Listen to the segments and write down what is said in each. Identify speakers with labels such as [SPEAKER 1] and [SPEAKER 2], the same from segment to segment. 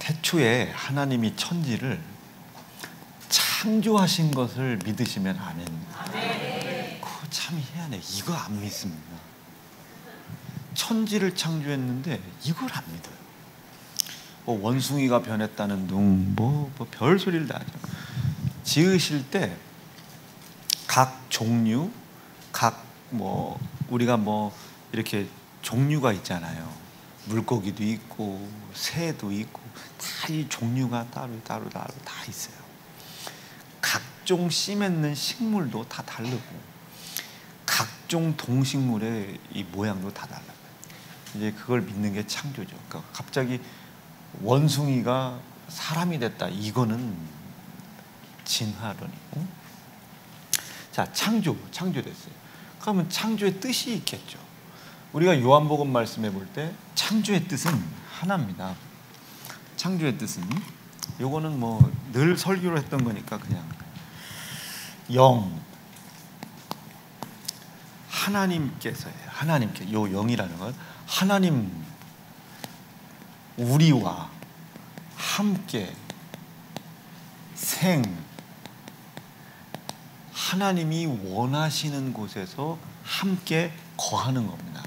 [SPEAKER 1] 태초에 하나님이 천지를 창조하신 것을 믿으시면 아멘. 그거 참 희한해. 이거 안 믿습니다. 천지를 창조했는데 이걸 안 믿어요. 뭐 원숭이가 변했다는 둥, 뭐 별소리를 다 하죠. 지으실 때 각 종류, 각 뭐 우리가 뭐 이렇게 종류가 있잖아요. 물고기도 있고 새도 있고 다 이 종류가 따로 다 있어요. 각종 씨 맺는 식물도 다 다르고 각종 동식물의 이 모양도 다 달라요. 이제 그걸 믿는 게 창조죠. 그러니까 갑자기 원숭이가 사람이 됐다. 이거는 진화론이고. 자, 창조됐어요. 그러면 창조의 뜻이 있겠죠. 우리가 요한복음 말씀해 볼 때 창조의 뜻은 하나입니다. 창조의 뜻은 요거는 뭐 늘 설교를 했던 거니까 그냥 하나님께서예요. 하나님께 요 영이라는 건 하나님 우리와 함께 하나님이 원하시는 곳에서 함께 거하는 겁니다.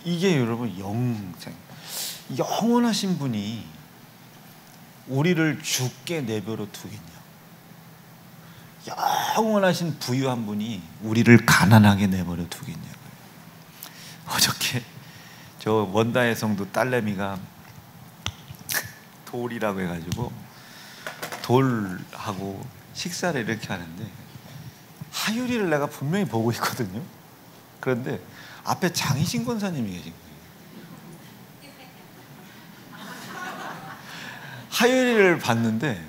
[SPEAKER 1] 이게 여러분 영원하신 분이 우리를 주께 내버려 두겠냐? 영원하신 부유한 분이 우리를 가난하게 내버려 두겠냐고요. 어저께 저 원다의 성도 딸내미가 돌이라고 해가지고 돌하고 식사를 이렇게 하는데 하율이를 내가 분명히 보고 있거든요. 그런데 앞에 장희신 권사님이 계신 거예요. 하율이를 봤는데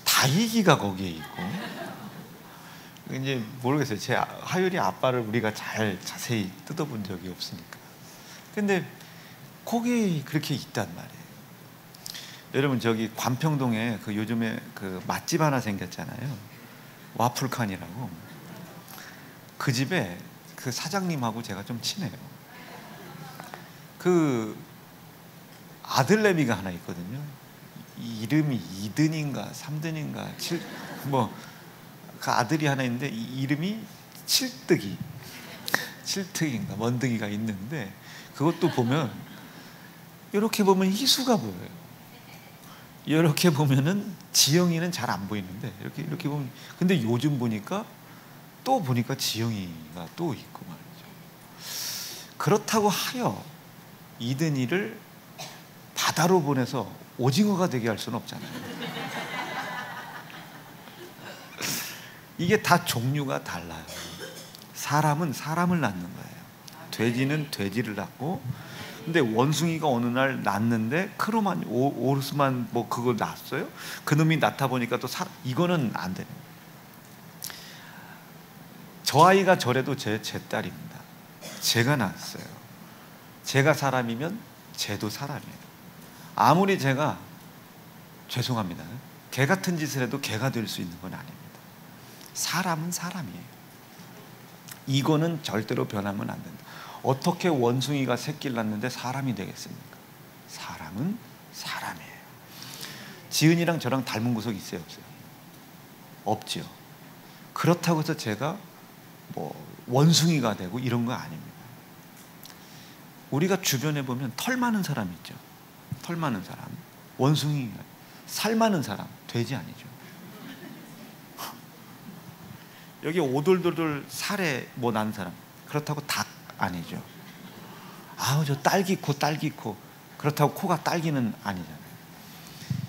[SPEAKER 1] 다희기가 거기에 있고 이제 모르겠어요. 제 하율이 아빠를 우리가 자세히 뜯어본 적이 없으니까. 근데 거기 그렇게 있단 말이에요. 여러분 저기 관평동에 그 요즘에 그 맛집 하나 생겼잖아요. 와플칸이라고. 그 집에 그 사장님하고 제가 좀 친해요. 그 아들내미가 하나 있거든요. 이름이 이든인가 삼든인가 뭐 그 아들이 하나 있는데 이름이 칠뜨기인가 먼뜨기가 있는데 그것도 보면 이렇게 보면 희수가 보여요. 이렇게 보면은 지영이는 잘 안 보이는데 이렇게 보면 근데 요즘 보니까 지영이가 또 있고 말이죠. 그렇다고 하여 이든이를 바다로 보내서 오징어가 되게 할 수는 없잖아요. 이게 다 종류가 달라요. 사람은 사람을 낳는 거예요. 돼지는 돼지를 낳고, 근데 원숭이가 어느 날 낳는데 크로만 오르스만 뭐 그걸 낳았어요. 그놈이 낳다 보니까 또 이거는 안 돼요. 저 아이가 저래도 제 딸입니다. 제가 낳았어요. 제가 사람이면 쟤도 사람이에요. 아무리 제가 죄송합니다. 개 같은 짓을 해도 개가 될 수 있는 건 아닙니다. 사람은 사람이에요. 이거는 절대로 변하면 안 된다. 어떻게 원숭이가 새끼를 낳는데 사람이 되겠습니까? 사람은 사람이에요. 지은이랑 저랑 닮은 구석이 있어요, 없어요? 없죠. 그렇다고 해서 제가 뭐 원숭이가 되고 이런 거 아닙니다. 우리가 주변에 보면 털 많은 사람 있죠. 털 많은 사람, 원숭이. 살 많은 사람, 돼지 아니죠. 여기 오돌도돌 살에 뭐 난 사람, 그렇다고 닭 아니죠. 아우 저 딸기 코 그렇다고 코가 딸기는 아니잖아요.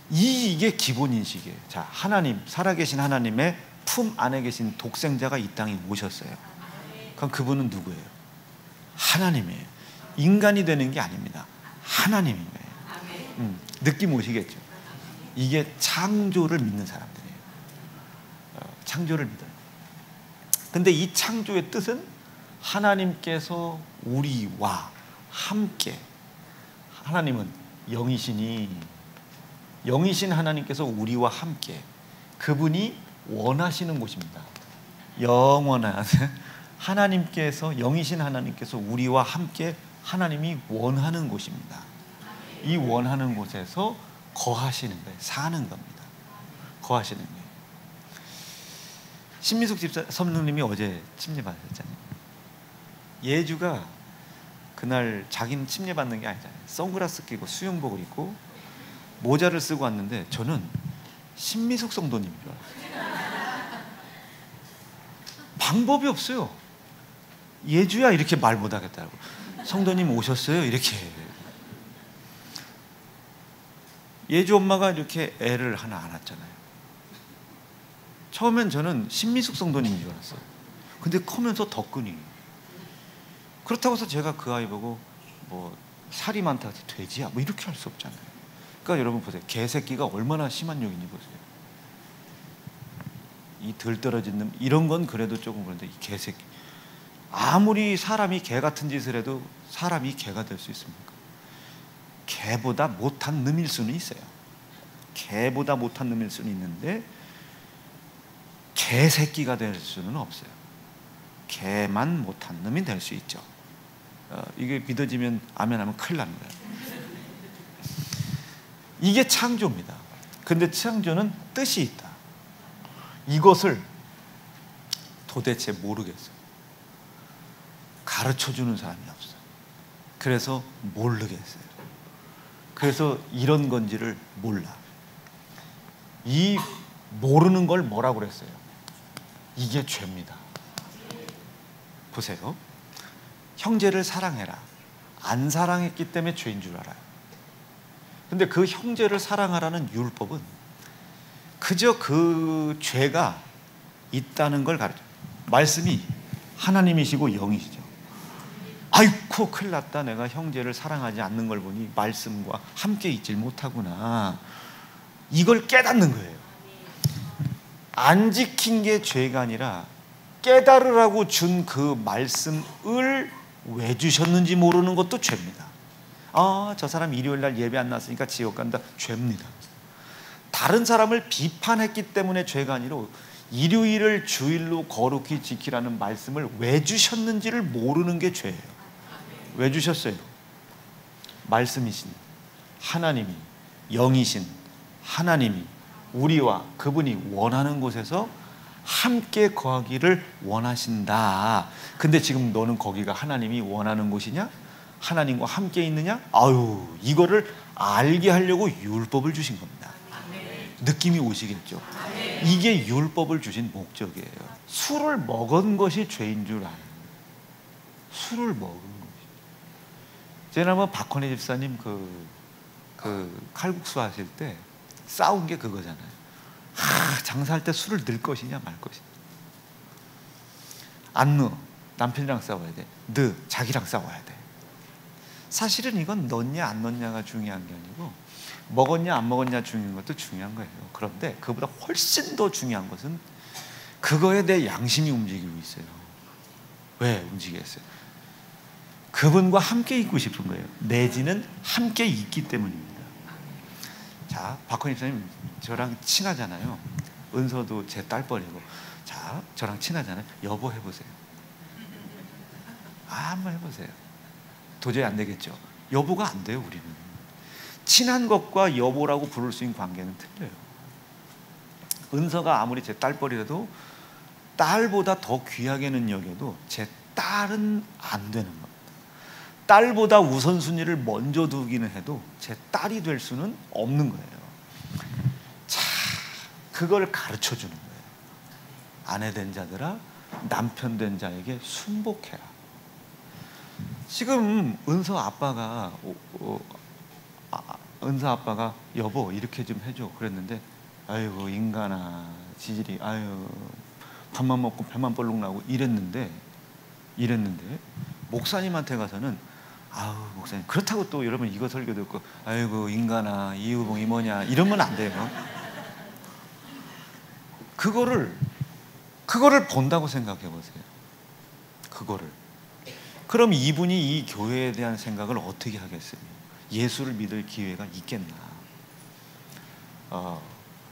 [SPEAKER 1] 이게 기본 인식이에요. 자, 하나님, 살아계신 하나님의 품 안에 계신 독생자가 이 땅에 오셨어요. 그럼 그분은 누구예요? 하나님이에요. 인간이 되는 게 아닙니다. 하나님이에요. 느낌 오시겠죠? 이게 창조를 믿는 사람들이에요. 창조를 믿어요. 근데 이 창조의 뜻은 하나님께서 우리와 함께, 하나님은 영이신 하나님께서 우리와 함께, 그분이 원하시는 곳입니다. 영원한 하나님께서, 영이신 하나님께서 우리와 함께 하나님이 원하는 곳입니다. 이 원하는 곳에서 거하시는 거예요. 사는 겁니다. 거하시는 거예요. 신미숙 집사 선생님이 어제 침례받으셨잖아요. 예주가 그날 자기는 침례받는 게 아니잖아요. 선글라스 끼고 수영복을 입고 모자를 쓰고 왔는데 저는 신미숙 성도님인 줄 알았어요. 방법이 없어요. 예주야 이렇게 말 못하겠다고. 성도님 오셨어요? 이렇게. 예주 엄마가 이렇게 애를 하나 안았잖아요. 처음엔 저는 신미숙 성도님인 줄 알았어요. 근데 크면서 더 끈이. 그렇다고 해서 제가 그 아이 보고 뭐 살이 많다 돼지야 뭐 이렇게 할 수 없잖아요. 그러니까 여러분 보세요. 개새끼가 얼마나 심한 욕인지 보세요. 이 들떨어진 놈 이런 건 그래도 조금 그런데 이 개새끼 아무리 사람이 개 같은 짓을 해도 사람이 개가 될 수 있습니까? 개보다 못한 놈일 수는 있어요. 개보다 못한 놈일 수는 있는데 개새끼가 될 수는 없어요. 개만 못한 놈이 될 수 있죠. 이게 믿어지면 아멘하면 큰일 나는 거예요. 이게 창조입니다. 근데 창조는 뜻이 있다. 이것을 도대체 모르겠어요. 가르쳐주는 사람이 없어요. 그래서 모르겠어요. 그래서 이런 건지를 몰라. 이 모르는 걸 뭐라고 그랬어요? 이게 죄입니다. 보세요. 형제를 사랑해라. 안 사랑했기 때문에 죄인 줄 알아요. 근데 그 형제를 사랑하라는 율법은 그저 그 죄가 있다는 걸 가르쳐요. 말씀이 하나님이시고 영이시죠. 아이고 큰일 났다. 내가 형제를 사랑하지 않는 걸 보니 말씀과 함께 있질 못하구나. 이걸 깨닫는 거예요. 안 지킨 게 죄가 아니라 깨달으라고 준 그 말씀을 왜 주셨는지 모르는 것도 죄입니다. 아, 저 사람 일요일날 예배 안 났으니까 지옥 간다. 죄입니다. 다른 사람을 비판했기 때문에 죄가 아니라 일요일을 주일로 거룩히 지키라는 말씀을 왜 주셨는지를 모르는 게 죄예요. 왜 주셨어요? 말씀이신 하나님이, 영이신 하나님이 우리와 그분이 원하는 곳에서 함께 거하기를 원하신다. 근데 지금 너는 거기가 하나님이 원하는 곳이냐? 하나님과 함께 있느냐? 아유, 이거를 알게 하려고 율법을 주신 겁니다. 느낌이 오시겠죠? 이게 율법을 주신 목적이에요. 술을 먹은 것이 죄인 줄 아는 거예요. 술을 먹은 것이. 지난번 박헌희 집사님 그 칼국수 하실 때 싸운 게 그거잖아요. 장사할 때 술을 넣을 것이냐 말 것이냐. 안 넣어. 남편이랑 싸워야 돼. 넣어. 자기랑 싸워야 돼. 사실은 이건 넣냐 안 넣냐가 중요한 게 아니고 먹었냐 안 먹었냐 중요한 것도 중요한 거예요. 그런데 그보다 훨씬 더 중요한 것은 그거에 대해 양심이 움직이고 있어요. 왜 움직였어요? 그분과 함께 있고 싶은 거예요. 내지는 함께 있기 때문입니다. 자, 박헌희 집사님 저랑 친하잖아요. 은서도 제 딸뻘이고. 자, 저랑 친하잖아요. 여보 해보세요. 한번 해보세요. 도저히 안 되겠죠. 여보가 안 돼요. 우리는 친한 것과 여보라고 부를 수 있는 관계는 틀려요. 은서가 아무리 제 딸뻘이라도 딸보다 더 귀하게는 여겨도 제 딸은 안 되는 겁니다. 딸보다 우선순위를 먼저 두기는 해도 제 딸이 될 수는 없는 거예요. 자, 그걸 가르쳐 주는 거예요. 아내 된 자들아 남편 된 자에게 순복해라. 지금 은서 아빠가 여보 이렇게 좀 해줘 그랬는데 아이고 인간아 지질이 아유 밥만 먹고 배만 볼록 나고 이랬는데 목사님한테 가서는 아우 목사님 그렇다고 또 여러분 이거 설교 듣고 아이고 인간아 이유봉이 뭐냐 이러면 안 돼요. 그거를 본다고 생각해 보세요. 그거를. 그럼 이분이 이 교회에 대한 생각을 어떻게 하겠어요? 예수를 믿을 기회가 있겠나?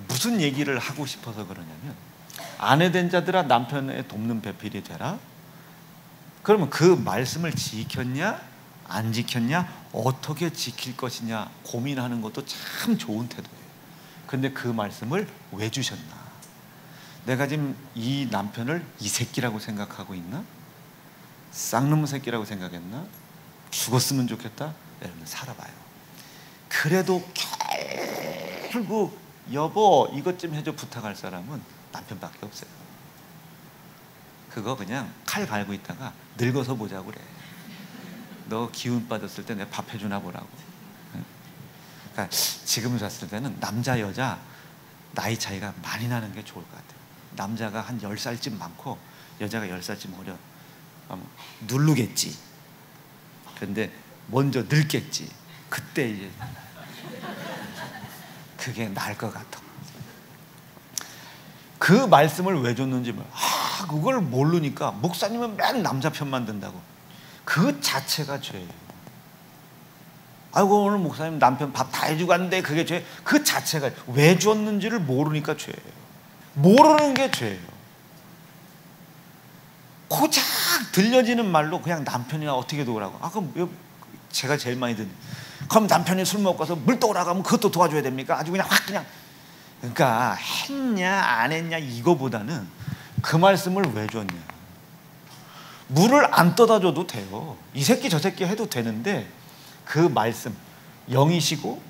[SPEAKER 1] 무슨 얘기를 하고 싶어서 그러냐면 아내 된 자들아 남편의 돕는 배필이 되라. 그러면 그 말씀을 지켰냐 안 지켰냐? 어떻게 지킬 것이냐 고민하는 것도 참 좋은 태도예요. 근데 그 말씀을 왜 주셨나? 내가 지금 이 남편을 이 새끼라고 생각하고 있나? 쌍놈 새끼라고 생각했나? 죽었으면 좋겠다? 여러분 살아봐요. 그래도 결국 여보 이것 좀 해줘 부탁할 사람은 남편밖에 없어요. 그거 그냥 칼 갈고 있다가 늙어서 보자고 그래. 너 기운 빠졌을 때 내가 밥 해주나 보라고. 그러니까 지금 봤을 때는 남자 여자 나이 차이가 많이 나는 게 좋을 것 같아요. 남자가 한 10살쯤 많고 여자가 10살쯤 어려. 누르겠지. 그런데 먼저 늙겠지. 그때 이제 그게 나을 것 같아. 그 말씀을 왜 줬는지 그걸 모르니까 목사님은 맨 남자 편만 든다고. 그 자체가 죄예요. 아이고 오늘 목사님 남편 밥 다 해주고 갔는데 그게 죄. 그 자체가 왜 줬는지를 모르니까 죄예요. 모르는 게 죄예요. 고작 들려지는 말로 그냥 남편이나 어떻게 도우라고. 그럼 제가 제일 많이 듣는. 그럼 남편이 술 먹고 가서 물 떠오라고 하면 그것도 도와줘야 됩니까? 아주 그냥 확 그냥. 그러니까 했냐 안 했냐 이거보다는 그 말씀을 왜 줬냐. 물을 안 떠다 줘도 돼요. 이 새끼 저 새끼 해도 되는데 그 말씀, 영이시고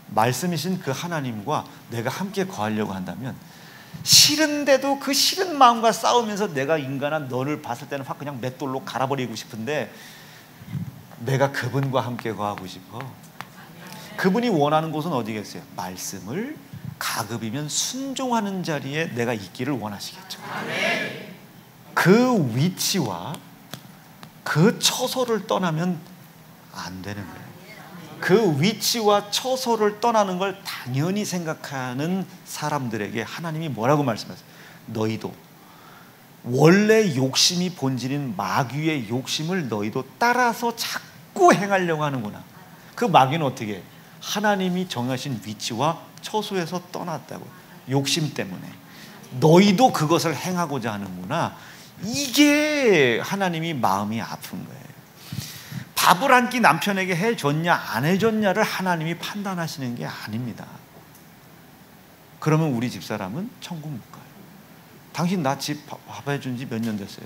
[SPEAKER 1] 말씀이신 그 하나님과 내가 함께 거하려고 한다면 싫은데도 그 싫은 마음과 싸우면서 내가 인간한 너를 봤을 때는 확 그냥 맷돌로 갈아버리고 싶은데 내가 그분과 함께 거하고 싶어. 그분이 원하는 곳은 어디겠어요? 말씀을 가급이면 순종하는 자리에 내가 있기를 원하시겠죠. 그 위치와 그 처소를 떠나면 안 되는 거예요. 그 위치와 처소를 떠나는 걸 당연히 생각하는 사람들에게 하나님이 뭐라고 말씀하세요? 너희도 원래 욕심이 본질인 마귀의 욕심을 너희도 따라서 자꾸 행하려고 하는구나. 그 마귀는 어떻게 해? 하나님이 정하신 위치와 처소에서 떠났다고. 욕심 때문에 너희도 그것을 행하고자 하는구나. 이게 하나님이 마음이 아픈 거예요. 밥을 한 끼 남편에게 해줬냐 안 해줬냐를 하나님이 판단하시는 게 아닙니다. 그러면 우리 집사람은 천국 못 가요. 당신 나 집 밥 해준 지 몇 년 됐어요?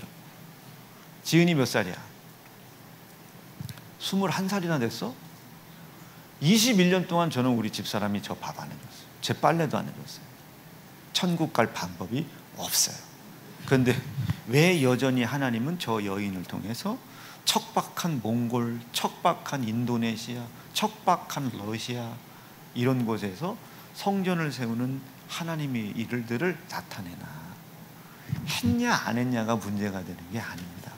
[SPEAKER 1] 지은이 몇 살이야? 21살이나 됐어? 21년 동안 저는 우리 집사람이 저 밥 안 해줬어요. 제 빨래도 안 해줬어요. 천국 갈 방법이 없어요. 그런데 왜 여전히 하나님은 저 여인을 통해서 척박한 몽골, 척박한 인도네시아, 척박한 러시아 이런 곳에서 성전을 세우는 하나님의 일들을 나타내나? 했냐 안 했냐가 문제가 되는 게 아닙니다.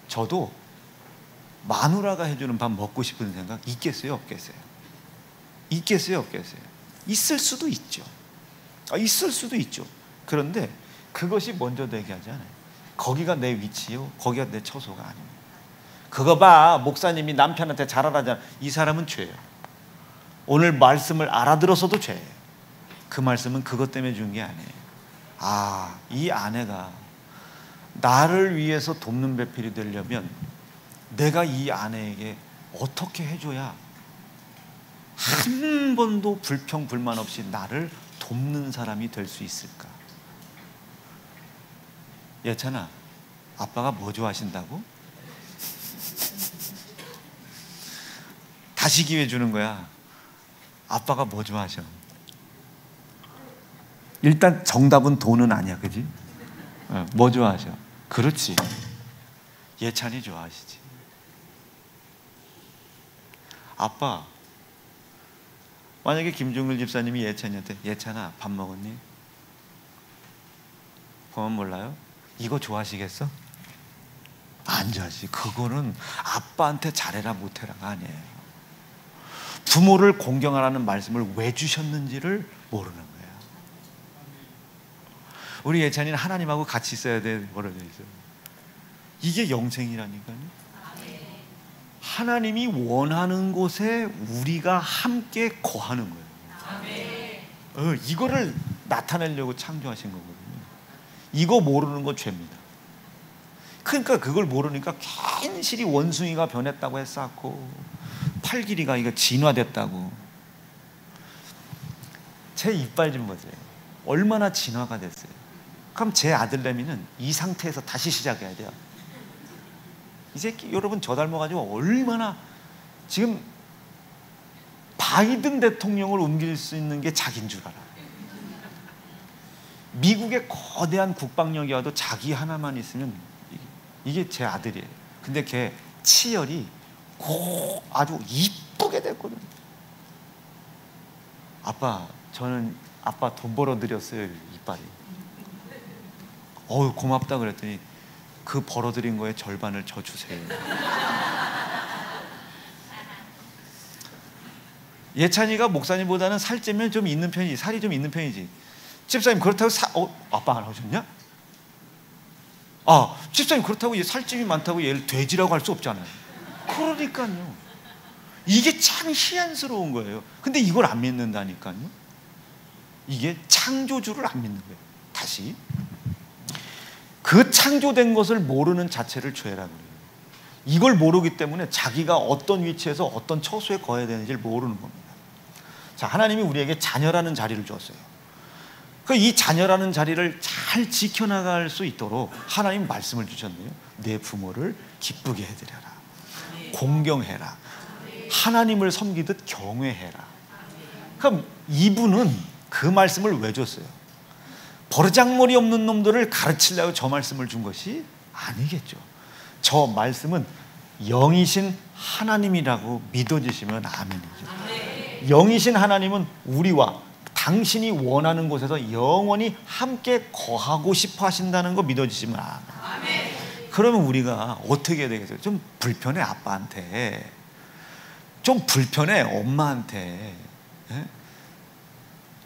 [SPEAKER 1] 저도 마누라가 해주는 밥 먹고 싶은 생각 있겠어요 없겠어요? 있겠어요 없겠어요? 있을 수도 있죠. 있을 수도 있죠. 그런데 그것이 먼저 되게 하지 않아요. 거기가 내 위치요, 거기가 내 처소가 아닙니다. 그거 봐, 목사님이 남편한테 잘하라잖아. 이 사람은 죄예요. 오늘 말씀을 알아들어서도 죄예요. 그 말씀은 그것 때문에 준 게 아니에요. 이 아내가 나를 위해서 돕는 배필이 되려면 내가 이 아내에게 어떻게 해줘야 한 번도 불평 불만 없이 나를 돕는 사람이 될 수 있을까? 예찬아, 아빠가 뭐 좋아하신다고? 다시 기회 주는 거야. 아빠가 뭐 좋아하셔? 일단 정답은 돈은 아니야, 그지? 뭐 좋아하셔? 그렇지. 예찬이 좋아하시지. 아빠, 만약에 김종일 집사님이 예찬이한테 예찬아 밥 먹었니? 그건 몰라요? 이거 좋아하시겠어? 안 좋아하지. 그거는 아빠한테 잘해라 못해라가 아니에요. 부모를 공경하라는 말씀을 왜 주셨는지를 모르는 거예요. 우리 예찬이는 하나님하고 같이 있어야 돼. 뭐라 되어 있어요. 이게 영생이라니까요. 하나님이 원하는 곳에 우리가 함께 거하는 거예요. 이거를 나타내려고 창조하신 거거든요. 이거 모르는 거 죄입니다. 그러니까 그걸 모르니까 괜시리 원숭이가 변했다고 했었고 팔 길이가 이거 진화됐다고. 제 이빨 좀 보세요. 얼마나 진화가 됐어요. 그럼 제 아들내미는 이 상태에서 다시 시작해야 돼요. 이 새끼 여러분 저 닮아가지고 얼마나 지금 바이든 대통령을 옮길 수 있는 게 자기인 줄 알아. 미국의 거대한 국방력이 와도 자기 하나만 있으면 이게 제 아들이에요. 근데 걔 치열이 아주 이쁘게 됐거든요. 아빠, 저는 아빠 돈 벌어드렸어요. 이빨이. 고맙다 그랬더니 그 벌어들인 거에 절반을 저 주세요. 예찬이가 목사님보다는 살찌면 좀 있는 편이지, 살이 좀 있는 편이지. 집사님 그렇다고 아빠 안 하셨냐? 집사님 그렇다고 살집이 많다고 얘를 돼지라고 할 수 없잖아요. 그러니까요. 이게 참 희한스러운 거예요. 근데 이걸 안 믿는다니까요. 이게 창조주를 안 믿는 거예요. 다시 그 창조된 것을 모르는 자체를 죄라고 그래요. 이걸 모르기 때문에 자기가 어떤 위치에서 어떤 처소에 거해야 되는지를 모르는 겁니다. 자, 하나님이 우리에게 자녀라는 자리를 주었어요. 이 자녀라는 자리를 잘 지켜나갈 수 있도록 하나님 말씀을 주셨네요. 내 부모를 기쁘게 해드려라. 공경해라. 하나님을 섬기듯 경외해라. 그럼 이분은 그 말씀을 왜 줬어요? 버르장머리 없는 놈들을 가르치려고 저 말씀을 준 것이 아니겠죠. 저 말씀은 영이신 하나님이라고 믿어주시면 아멘이죠. 영이신 하나님은 우리와 당신이 원하는 곳에서 영원히 함께 거하고 싶어 하신다는 거 믿어주시면 아멘. 그러면 우리가 어떻게 해야 되겠어요? 좀 불편해 아빠한테, 좀 불편해 엄마한테.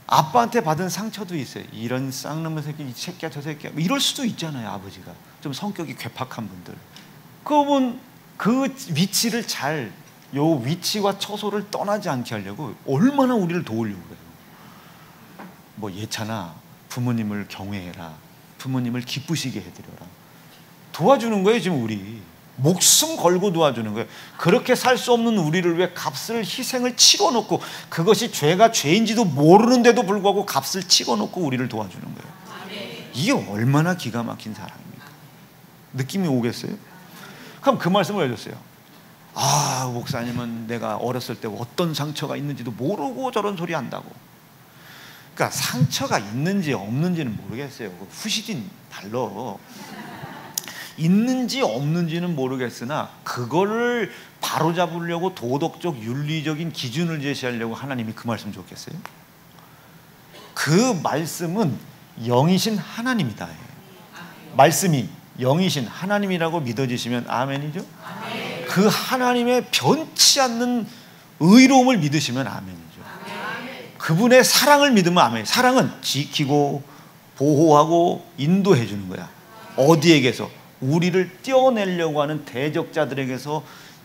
[SPEAKER 1] 아빠한테 받은 상처도 있어요. 이런 쌍놈의 새끼, 이 새끼야 저 새끼야 이럴 수도 있잖아요. 아버지가 좀 성격이 괴팍한 분들, 그러면 그 위치를 잘, 요 위치와 처소를 떠나지 않게 하려고 얼마나 우리를 도우려고 그래요. 뭐 예찬아, 부모님을 경외해라. 부모님을 기쁘시게 해드려라. 도와주는 거예요. 지금 우리 목숨 걸고 도와주는 거예요. 그렇게 살 수 없는 우리를 위해 값을, 희생을 치러놓고, 그것이 죄가 죄인지도 모르는데도 불구하고 값을 치러놓고 우리를 도와주는 거예요. 이게 얼마나 기가 막힌 사랑입니까? 느낌이 오겠어요? 그럼 그 말씀을 해줬어요. 목사님은 내가 어렸을 때 어떤 상처가 있는지도 모르고 저런 소리 한다고. 그러니까 상처가 있는지 없는지는 모르겠어요. 후시딘 달러. 있는지 없는지는 모르겠으나 그거를 바로잡으려고 도덕적 윤리적인 기준을 제시하려고 하나님이 그 말씀 줬겠어요? 그 말씀은 영이신 하나님이다. 말씀이 영이신 하나님이라고 믿어지시면 아멘이죠? 아멘. 그 하나님의 변치 않는 의로움을 믿으시면 아멘이죠. 아멘. 그분의 사랑을 믿으면 아멘. 사랑은 지키고 보호하고 인도해 주는 거야. 어디에게서? 우리를 떼어내려고 하는 대적자들에게서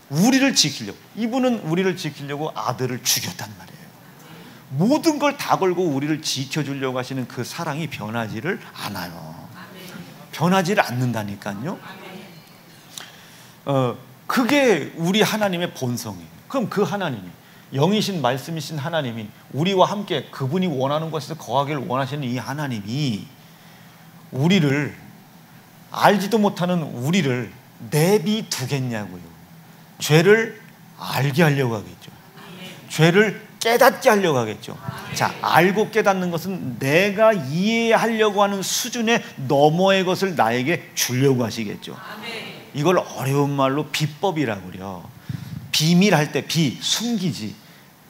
[SPEAKER 1] 우리를 지키려고. 이분은 우리를 지키려고 아들을 죽였단 말이에요. 모든 걸 다 걸고 우리를 지켜주려고 하시는 그 사랑이 변하지를 않아요. 변하지를 않는다니까요. 그게 우리 하나님의 본성이에요. 그럼 그 하나님이, 영이신 말씀이신 하나님이 우리와 함께 그분이 원하는 곳에서 거하기를 원하시는 이 하나님이 우리를, 알지도 못하는 우리를 내비두겠냐고요. 죄를 알게 하려고 하겠죠. 죄를 깨닫게 하려고 하겠죠. 자, 알고 깨닫는 것은 내가 이해하려고 하는 수준의 너머의 것을 나에게 주려고 하시겠죠. 이걸 어려운 말로 비법이라고 그래요. 비밀할 때 비, 숨기지.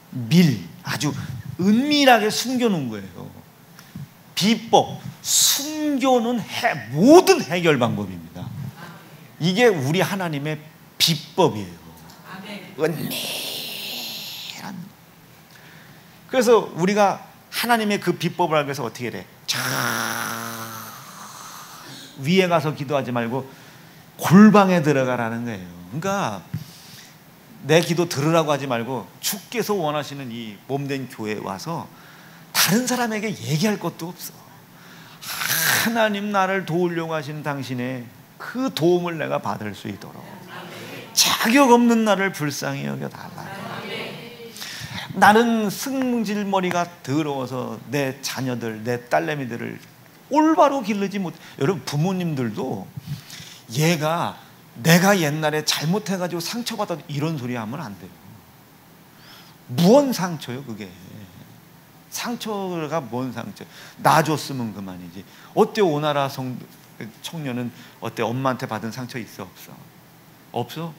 [SPEAKER 1] 밀, 아주 은밀하게 숨겨놓은 거예요. 비법, 숨겨놓은 모든 해결 방법입니다. 이게 우리 하나님의 비법이에요. 은밀한. 그래서 우리가 하나님의 그 비법을 알기 위해서 어떻게 돼? 저 위에 가서 기도하지 말고 골방에 들어가라는 거예요. 그러니까 내 기도 들으라고 하지 말고 주께서 원하시는 이 몸된 교회에 와서 다른 사람에게 얘기할 것도 없어. 하나님 나를 도우려고 하시는 당신의 그 도움을 내가 받을 수 있도록 자격 없는 나를 불쌍히 여겨달라. 나는 승질머리가 더러워서 내 자녀들, 내 딸내미들을 올바로 기르지 못해. 여러분, 부모님들도 내가 옛날에 잘못해가지고 상처받아도 이런 소리 하면 안 돼요. 무언 상처요 그게. 상처가 뭔 상처. 나 줬으면 그만이지. 어때 오나라 청년은 어때? 엄마한테 받은 상처 있어 없어? 없어?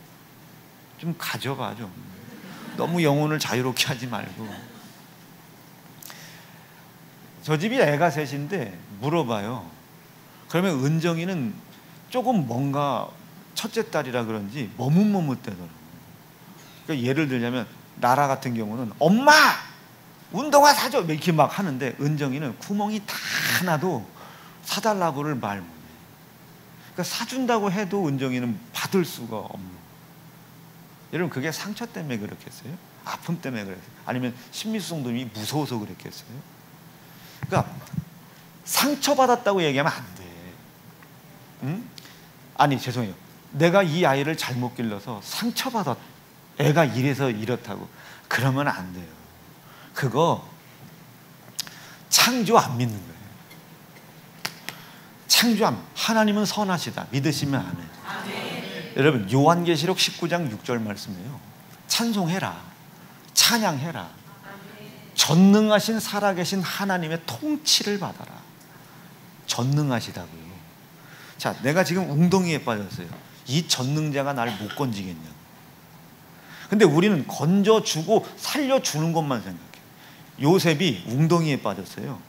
[SPEAKER 1] 좀 가져봐 좀. 너무 영혼을 자유롭게 하지 말고. 저 집이 애가 셋인데 물어봐요. 그러면 은정이는 조금 뭔가 첫째 딸이라 그런지 머뭇머뭇대더라고요. 그러니까 예를 들자면 나라 같은 경우는 엄마 운동화 사줘 이렇게 막 하는데 은정이는 구멍이 다 나도 사달라고를 말 못해. 그러니까 사준다고 해도 은정이는 받을 수가 없는. 여러분, 그게 상처 때문에 그렇겠어요? 아픔 때문에 그랬어요? 아니면 신미수성도님이 무서워서 그랬겠어요? 그러니까 상처받았다고 얘기하면 안 돼. 응? 아니 죄송해요. 내가 이 아이를 잘못 길러서 상처받았. 애가 이래서 이렇다고 그러면 안 돼요. 그거 창조 안 믿는 거예요. 하나님은 선하시다 믿으시면 안 해요. 여러분, 요한계시록 19장 6절 말씀이에요. 찬송해라, 찬양해라. 전능하신 살아계신 하나님의 통치를 받아라. 전능하시다고요. 자, 내가 지금 웅덩이에 빠졌어요. 이 전능자가 날 못 건지겠냐. 근데 우리는 건져주고 살려주는 것만 생각해. 요셉이 웅덩이에 빠졌어요.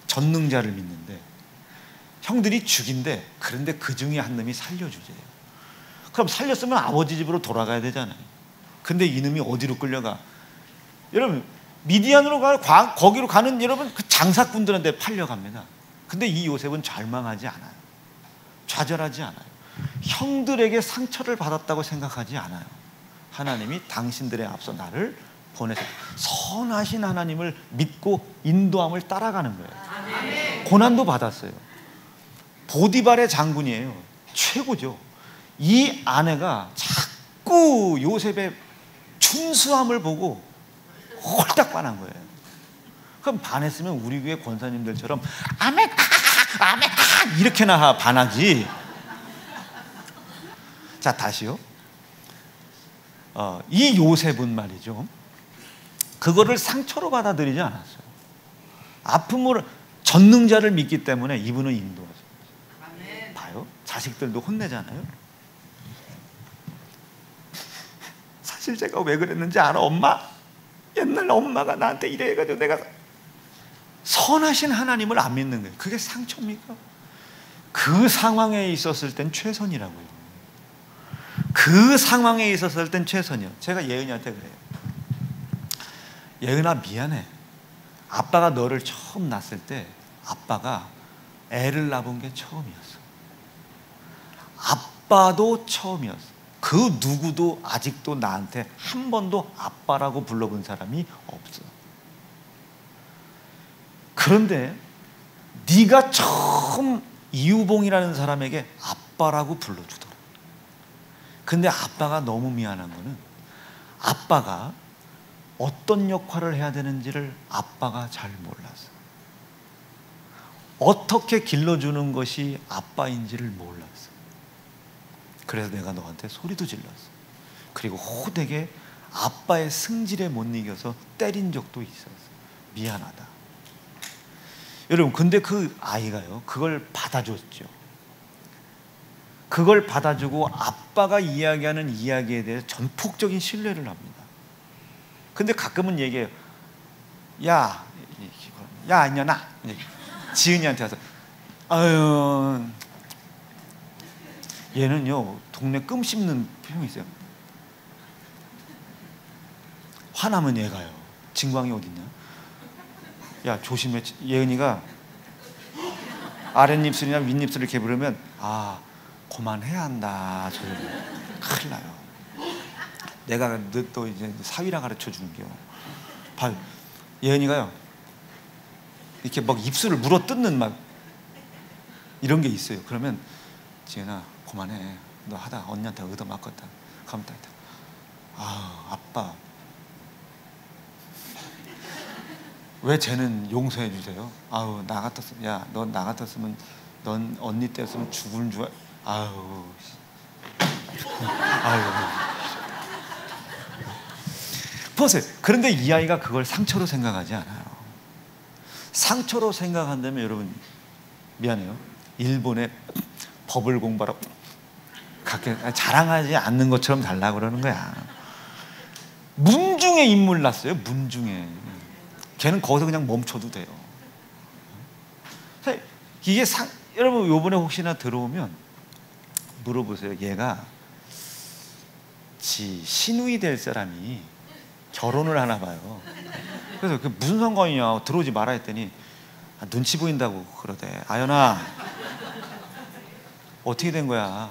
[SPEAKER 1] 전능자를 믿는데 형들이 죽인대. 그런데 그 중에 한 놈이 살려주재요. 그럼 살렸으면 아버지 집으로 돌아가야 되잖아요. 근데 이놈이 어디로 끌려가? 여러분, 미디안으로 거기로 가는 여러분 그 장사꾼들한테 팔려갑니다. 근데 이 요셉은 절망하지 않아요. 좌절하지 않아요. 형들에게 상처를 받았다고 생각하지 않아요. 하나님이 당신들의 앞서 나를 보내서 선하신 하나님을 믿고 인도함을 따라가는 거예요. 고난도 받았어요. 보디발의 장군이에요. 최고죠. 이 아내가 자꾸 요셉의 준수함을 보고 홀딱 반한 거예요. 그럼 반했으면 우리 교회 권사님들처럼 아멘, 아멘 이렇게나 반하지. 자, 다시요. 이 요셉은 말이죠, 그거를 상처로 받아들이지 않았어요. 아픔을 전능자를 믿기 때문에 이분은 인도하죠. 봐요, 자식들도 혼내잖아요. 사실 제가 왜 그랬는지 알아? 엄마? 옛날 엄마가 나한테 이래 해가지고 내가. 선하신 하나님을 안 믿는 거예요. 그게 상처입니까? 그 상황에 있었을 땐 최선이라고요. 그 상황에 있었을 땐 최선이요. 제가 예은이한테 그래요. 예은아, 미안해. 아빠가 너를 처음 낳았을 때 아빠가 애를 낳은 게 처음이었어. 아빠도 처음이었어. 그 누구도 아직도 나한테 한 번도 아빠라고 불러본 사람이 없어. 그런데 네가 처음 이유봉이라는 사람에게 아빠라고 불러주더라. 근데 아빠가 너무 미안한 거는 아빠가 어떤 역할을 해야 되는지를 아빠가 잘 몰랐어. 어떻게 길러주는 것이 아빠인지를 몰랐어. 그래서 내가 너한테 소리도 질렀어. 그리고 호되게 아빠의 승질에 못 이겨서 때린 적도 있었어. 미안하다. 여러분, 근데 그 아이가요, 그걸 받아줬죠. 그걸 받아주고 아빠가 이야기하는 이야기에 대해서 전폭적인 신뢰를 합니다. 근데 가끔은 얘기해요. 야 이년아, 지은이한테 와서 아유, 얘는요 동네 끔 씹는 표정이 있어요. 화나면 얘가요, 진광이 어딨냐? 야 조심해. 예은이가 아랫입술이나 윗입술을 이렇게 부르면 아 그만해야 한다. 저를 큰일 나요. 내가 또 이제 사위라 가르쳐 주는 게요. 봐, 예은이가요 이렇게 막 입술을 물어 뜯는 막 이런 게 있어요. 그러면 지은아 그만해. 너 하다 언니한테 얻어맞겠다. 가면 딱 아빠 왜 쟤는 용서해 주세요? 아우 나 같았으면 야 넌 나 같았으면 넌 언니 때였으면 죽을 줄 아우 보세요. 그런데 이 아이가 그걸 상처로 생각하지 않아요. 상처로 생각한다면 여러분 미안해요. 일본의 법을 공부하러 자랑하지 않는 것처럼 달라고 그러는 거야. 문중에 인물 났어요. 문중에. 걔는 거기서 그냥 멈춰도 돼요. 이게 여러분 요번에 혹시나 들어오면 물어보세요. 얘가 지 시누이 될 사람이 결혼을 하나 봐요. 그래서 그 무슨 상관이냐 들어오지 마라 했더니 눈치 보인다고 그러대. 아연아 어떻게 된 거야?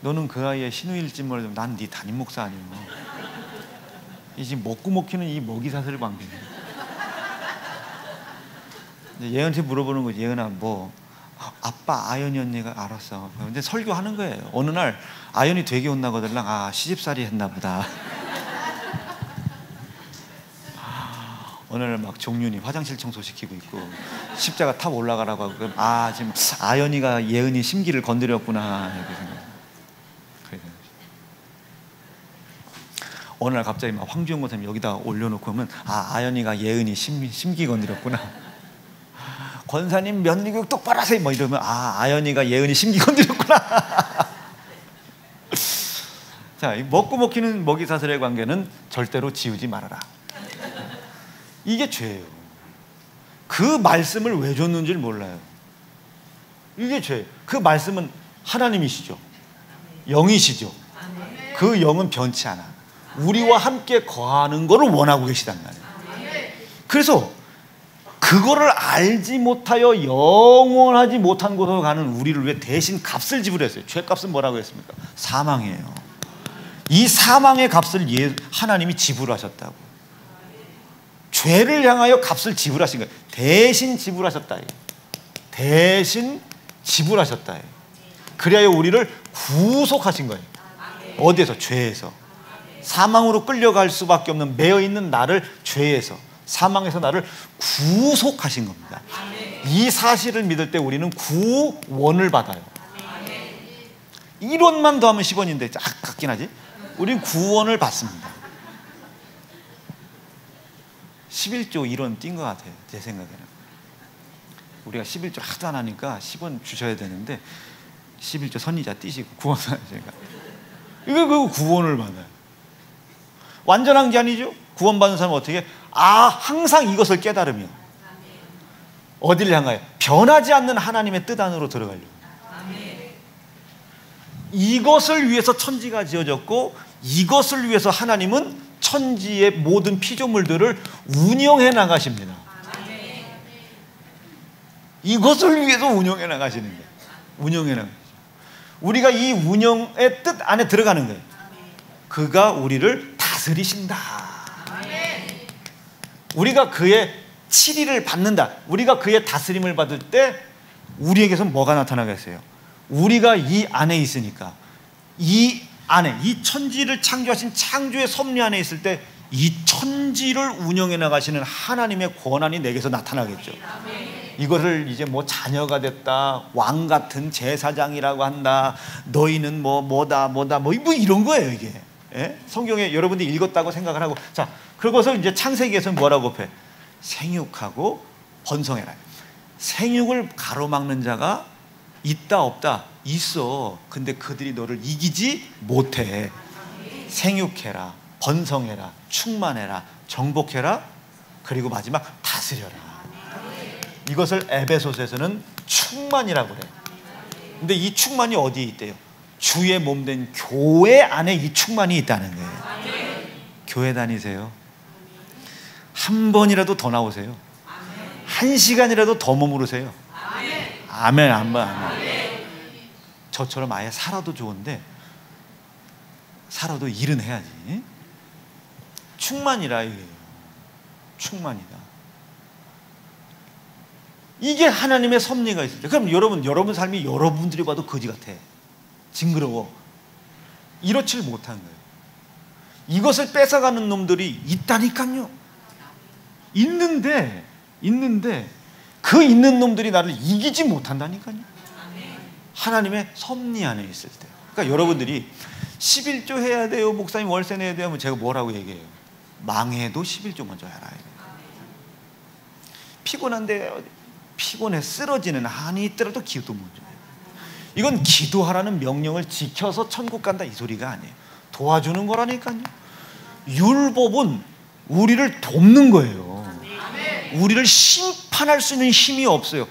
[SPEAKER 1] 너는 그 아이의 시누이일지 몰라도 난 네 담임 목사 아니오. 이 지금 먹고 먹히는 이 먹이사슬 관계. 예은한테 물어보는 거지. 예은아 뭐 아빠 아연이 언니가 알았어. 근데 설교하는 거예요. 어느 날 아연이 되게 혼나거들랑 시집살이 했나 보다. 어느 날 막 종윤이 화장실 청소시키고 있고 십자가 탑 올라가라고 하고 지금 아연이가 예은이 심기를 건드렸구나 이렇게 생각해요. 어느 날 갑자기 막 황주영 권사님 여기다 올려놓고 하면 아연이가 예은이 심기 건드렸구나. 권사님 면리교육 똑바로 하세요 뭐 이러면 아연이가 예은이 심기 건드렸구나. 자, 먹고 먹히는 먹이사슬의 관계는 절대로 지우지 말아라. 이게 죄예요. 그 말씀을 왜 줬는지를 몰라요. 이게 죄예요. 그 말씀은 하나님이시죠. 영이시죠. 그 영은 변치 않아. 우리와 함께 거하는 것을 원하고 계시단 말이에요. 그래서 그거를 알지 못하여 영원하지 못한 곳으로 가는 우리를 위해 대신 값을 지불했어요. 죄값은 뭐라고 했습니까? 사망이에요. 이 사망의 값을 하나님이 지불하셨다고. 죄를 향하여 값을 지불하신 거예요. 대신 지불하셨다. 대신 지불하셨다. 그래야 우리를 구속하신 거예요. 어디에서? 죄에서. 사망으로 끌려갈 수밖에 없는 매여있는 나를 죄에서, 사망에서 나를 구속하신 겁니다. 이 사실을 믿을 때 우리는 구원을 받아요. 이론만 더하면 10원인데 같긴 하지. 우리는 구원을 받습니다. 11조 이론 띈 것 같아요. 제 생각에는 우리가 11조 하도 안 하니까 10원 주셔야 되는데 11조 선리자 띄시고 구원 받으니까 이거 구원을 받아요. 완전한 게 아니죠. 구원받은 사람은 어떻게 해? 항상 이것을 깨달으며 어디를 향하여? 변하지 않는 하나님의 뜻 안으로 들어가려고. 이것을 위해서 천지가 지어졌고 이것을 위해서 하나님은 천지의 모든 피조물들을 운영해 나가십니다. 이것을 위해서 운영해 나가시는 거예요. 운영해 나가시죠. 우리가 이 운영의 뜻 안에 들어가는 거예요. 그가 우리를 다스리신다. 우리가 그의 치리를 받는다. 우리가 그의 다스림을 받을 때 우리에게서 뭐가 나타나겠어요? 우리가 이 안에 있으니까, 이 안에, 이 천지를 창조하신 창조의 섭리 안에 있을 때 이 천지를 운영해 나가시는 하나님의 권한이 내게서 나타나겠죠. 이것을 이제 뭐 자녀가 됐다, 왕 같은 제사장이라고 한다, 너희는 뭐다 이런 거예요. 이게 성경에 여러분들이 읽었다고 생각을 하고, 자, 그것을 이제 창세기에서 뭐라고 해? 생육하고 번성해라. 생육을 가로막는 자가 있다 없다? 있어. 근데 그들이 너를 이기지 못해. 생육해라, 번성해라, 충만해라, 정복해라, 그리고 마지막 다스려라. 이것을 에베소서에서는 충만이라고 그래요. 근데 이 충만이 어디에 있대요? 주의 몸된 교회 안에 이 충만이 있다는 거예요. 교회 다니세요. 한 번이라도 더 나오세요. 한 시간이라도 더 머무르세요. 아멘. 아멘. 저처럼 아예 살아도 좋은데 살아도 일은 해야지. 충만이라 이게요. 충만이다. 이게 하나님의 섭리가 있을 때, 그럼 여러분 삶이 여러분들이 봐도 거지 같아, 징그러워, 이렇지를 못한 거예요. 이것을 뺏어가는 놈들이 있다니까요. 있는데 그 있는 놈들이 나를 이기지 못한다니까요. 하나님의 섭리 안에 있을 때. 그러니까 여러분들이 11조 해야 돼요, 목사님 월세 내야 돼요 하면 제가 뭐라고 얘기해요? 망해도 11조 먼저 해라. 피곤한데 피곤해 쓰러지는 한이 있더라도 기도 먼저 해요. 이건 기도하라는 명령을 지켜서 천국 간다 이 소리가 아니에요. 도와주는 거라니까요. 율법은 우리를 돕는 거예요. 우리를 심판할 수 있는 힘이 없어요.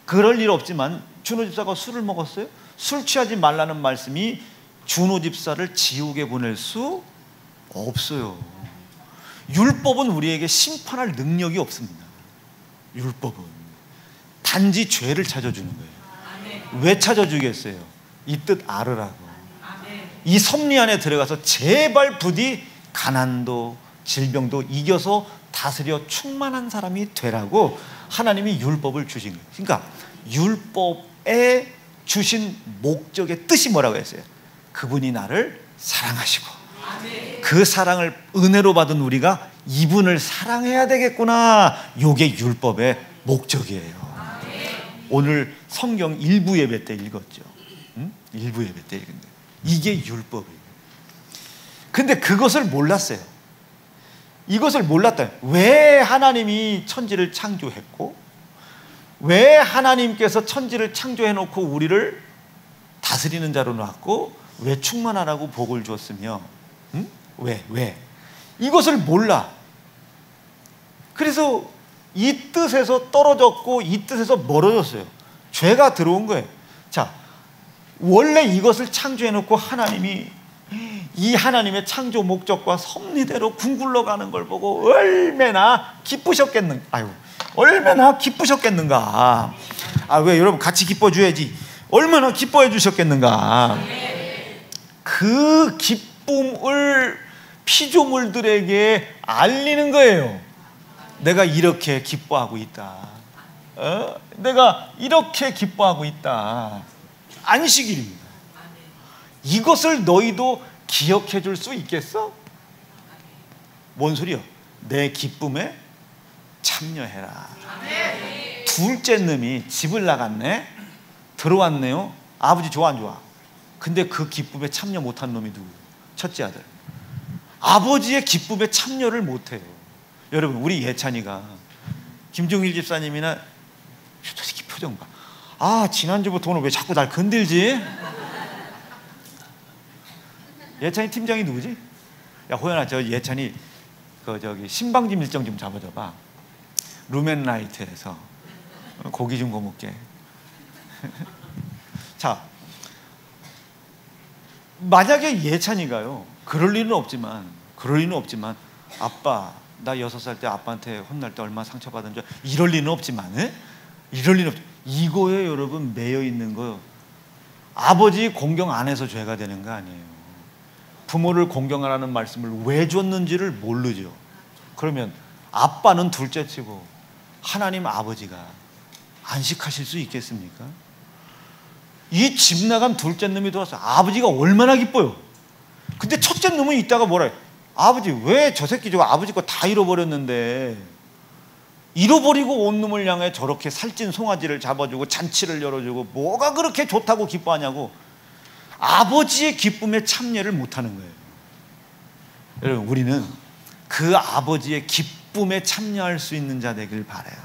[SPEAKER 1] 그럴 일 없지만 준호 집사가 술을 먹었어요? 술 취하지 말라는 말씀이 준호 집사를 지옥에 보낼 수 없어요. 율법은 우리에게 심판할 능력이 없습니다. 율법은 단지 죄를 찾아주는 거예요. 왜 찾아주겠어요? 이 뜻 알으라고. 이 섭리 안에 들어가서 제발 부디 가난도 질병도 이겨서 다스려 충만한 사람이 되라고 하나님이 율법을 주신 거예요. 그러니까 율법에 주신 목적의 뜻이 뭐라고 했어요? 그분이 나를 사랑하시고 그 사랑을 은혜로 받은 우리가 이분을 사랑해야 되겠구나. 이게 율법의 목적이에요. 오늘 성경 일부 예배 때 읽었죠. 일부 예배 때 읽은 거예요. 이게 율법이에요. 근데 그것을 몰랐어요. 이것을 몰랐다. 왜 하나님이 천지를 창조했고, 왜 하나님께서 천지를 창조해놓고 우리를 다스리는 자로 놨고, 왜 충만하라고 복을 줬으며, 왜? 이것을 몰라. 그래서 이 뜻에서 떨어졌고 이 뜻에서 멀어졌어요. 죄가 들어온 거예요. 자, 원래 이것을 창조해놓고 하나님이 이 하나님의 창조 목적과 섭리대로 궁굴러 가는 걸 보고 얼마나 기쁘셨겠는가. 얼마나 기쁘셨겠는가. 왜 여러분 같이 기뻐줘야지. 얼마나 기뻐해 주셨겠는가. 그 기쁨을 피조물들에게 알리는 거예요. 내가 이렇게 기뻐하고 있다. 내가 이렇게 기뻐하고 있다. 안식일입니다. 이것을 너희도 기억해 줄 수 있겠어? 뭔 소리요? 내 기쁨에 참여해라. 둘째 놈이 집을 나갔네. 들어왔네요. 아버지 좋아 안 좋아? 근데 그 기쁨에 참여 못한 놈이 누구예요? 첫째 아들. 아버지의 기쁨에 참여를 못해요. 여러분, 우리 예찬이가 김종일 집사님이나 저 새끼 표정 봐. 지난주부터 오늘 왜 자꾸 날 건들지? 예찬이 팀장이 누구지? 야, 호연아, 저 예찬이 신방짐 일정 좀 잡아줘봐. 룸앤라이트에서 고기 좀 구워 먹게. 자, 만약에 예찬이가요, 그럴 일은 없지만 아빠, 나 6살 때 아빠한테 혼날 때 얼마나 상처받은 줄 이럴 리는 없지만, 이럴 리는 없지. 이거에 여러분 매여 있는 거, 아버지 공경 안 해서 죄가 되는 거 아니에요. 부모를 공경하라는 말씀을 왜 줬는지를 모르죠. 그러면 아빠는 둘째치고 하나님 아버지가 안식하실 수 있겠습니까? 이 집 나간 둘째 놈이 들어와서 아버지가 얼마나 기뻐요. 근데 첫째 놈은 이따가 뭐라 해요? 아버지, 왜 저 새끼 저거 아버지 거 다 잃어버렸는데, 잃어버리고 온 놈을 향해 저렇게 살찐 송아지를 잡아주고 잔치를 열어주고 뭐가 그렇게 좋다고 기뻐하냐고. 아버지의 기쁨에 참여를 못하는 거예요. 여러분, 우리는 그 아버지의 기쁨에 참여할 수 있는 자 되길 바라요.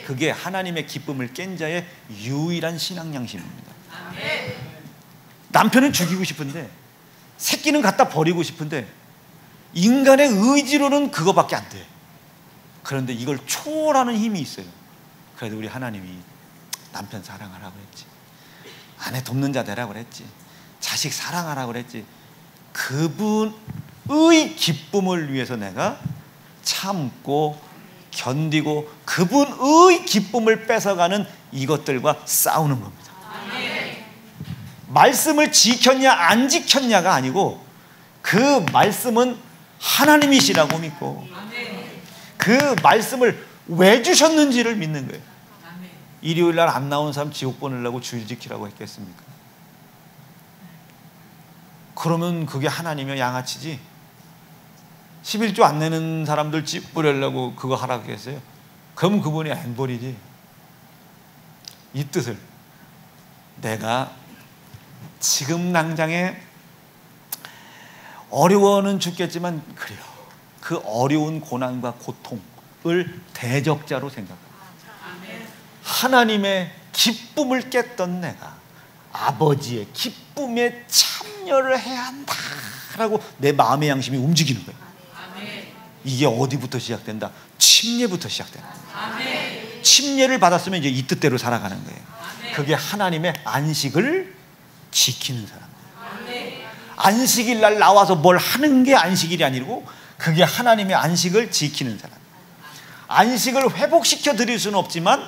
[SPEAKER 1] 그게 하나님의 기쁨을 깬 자의 유일한 신앙 양심입니다. 남편은 죽이고 싶은데, 새끼는 갖다 버리고 싶은데, 인간의 의지로는 그거밖에 안 돼. 그런데 이걸 초월하는 힘이 있어요. 그래도 우리 하나님이 남편 사랑하라고 그랬지, 아내 돕는 자 되라고 그랬지, 자식 사랑하라고 그랬지. 그분의 기쁨을 위해서 내가 참고 견디고 그분의 기쁨을 뺏어가는 이것들과 싸우는 겁니다. 말씀을 지켰냐 안 지켰냐가 아니고, 그 말씀은 하나님이시라고 믿고 그 말씀을 왜 주셨는지를 믿는 거예요. 일요일 날 안 나온 사람 지옥 보내려고 주일 지키라고 했겠습니까? 그러면 그게 하나님의 양아치지. 11조 안 내는 사람들 집 보내려고 그거 하라고 했어요. 그럼 그분이 앵벌이지. 이 뜻을 내가 지금 당장에 어려워는 죽겠지만 그래요. 그 어려운 고난과 고통을 대적자로 생각합니다. 하나님의 기쁨을 깼던 내가 아버지의 기쁨에 참여를 해야 한다라고 내 마음의 양심이 움직이는 거예요. 이게 어디부터 시작된다? 침례부터 시작된다. 침례를 받았으면 이제 이 뜻대로 살아가는 거예요. 그게 하나님의 안식을 지키는 사람. 안식일 날 나와서 뭘 하는 게 안식일이 아니고 그게 하나님의 안식을 지키는 사람. 안식을 회복시켜 드릴 수는 없지만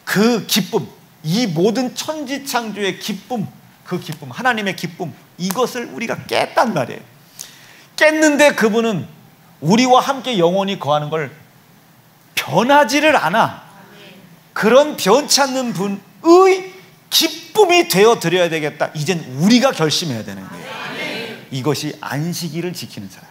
[SPEAKER 1] 그 기쁨, 이 모든 천지창조의 기쁨, 그 기쁨, 하나님의 기쁨, 이것을 우리가 깼단 말이에요. 깼는데 그분은 우리와 함께 영원히 거하는 걸 변하지를 않아. 그런 변치 않는 분의 기쁨이 되어 드려야 되겠다. 이젠 우리가 결심해야 되는 거예요. 이것이 안식일을 지키는 사람.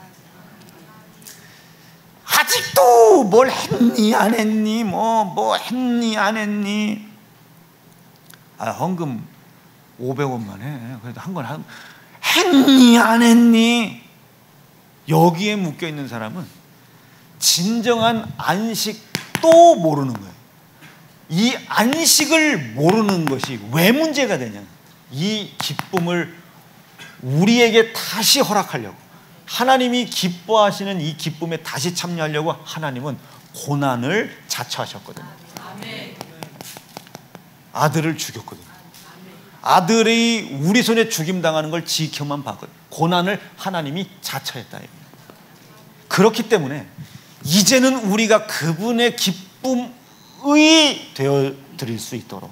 [SPEAKER 1] 아직도 뭘 했니 안 했니 뭐 했니 안 했니. 헌금 500원만 해. 그래도 한 건 했니 안 했니. 여기에 묶여 있는 사람은 진정한 안식도 모르는 거예요. 이 안식을 모르는 것이 왜 문제가 되냐. 이 기쁨을 우리에게 다시 허락하려고, 하나님이 기뻐하시는 이 기쁨에 다시 참여하려고 하나님은 고난을 자처하셨거든요. 아들을 죽였거든요. 아들이 우리 손에 죽임당하는 걸 지켜만 봤거든요. 고난을 하나님이 자처했다. 그렇기 때문에 이제는 우리가 그분의 기쁨의 되어 드릴 수 있도록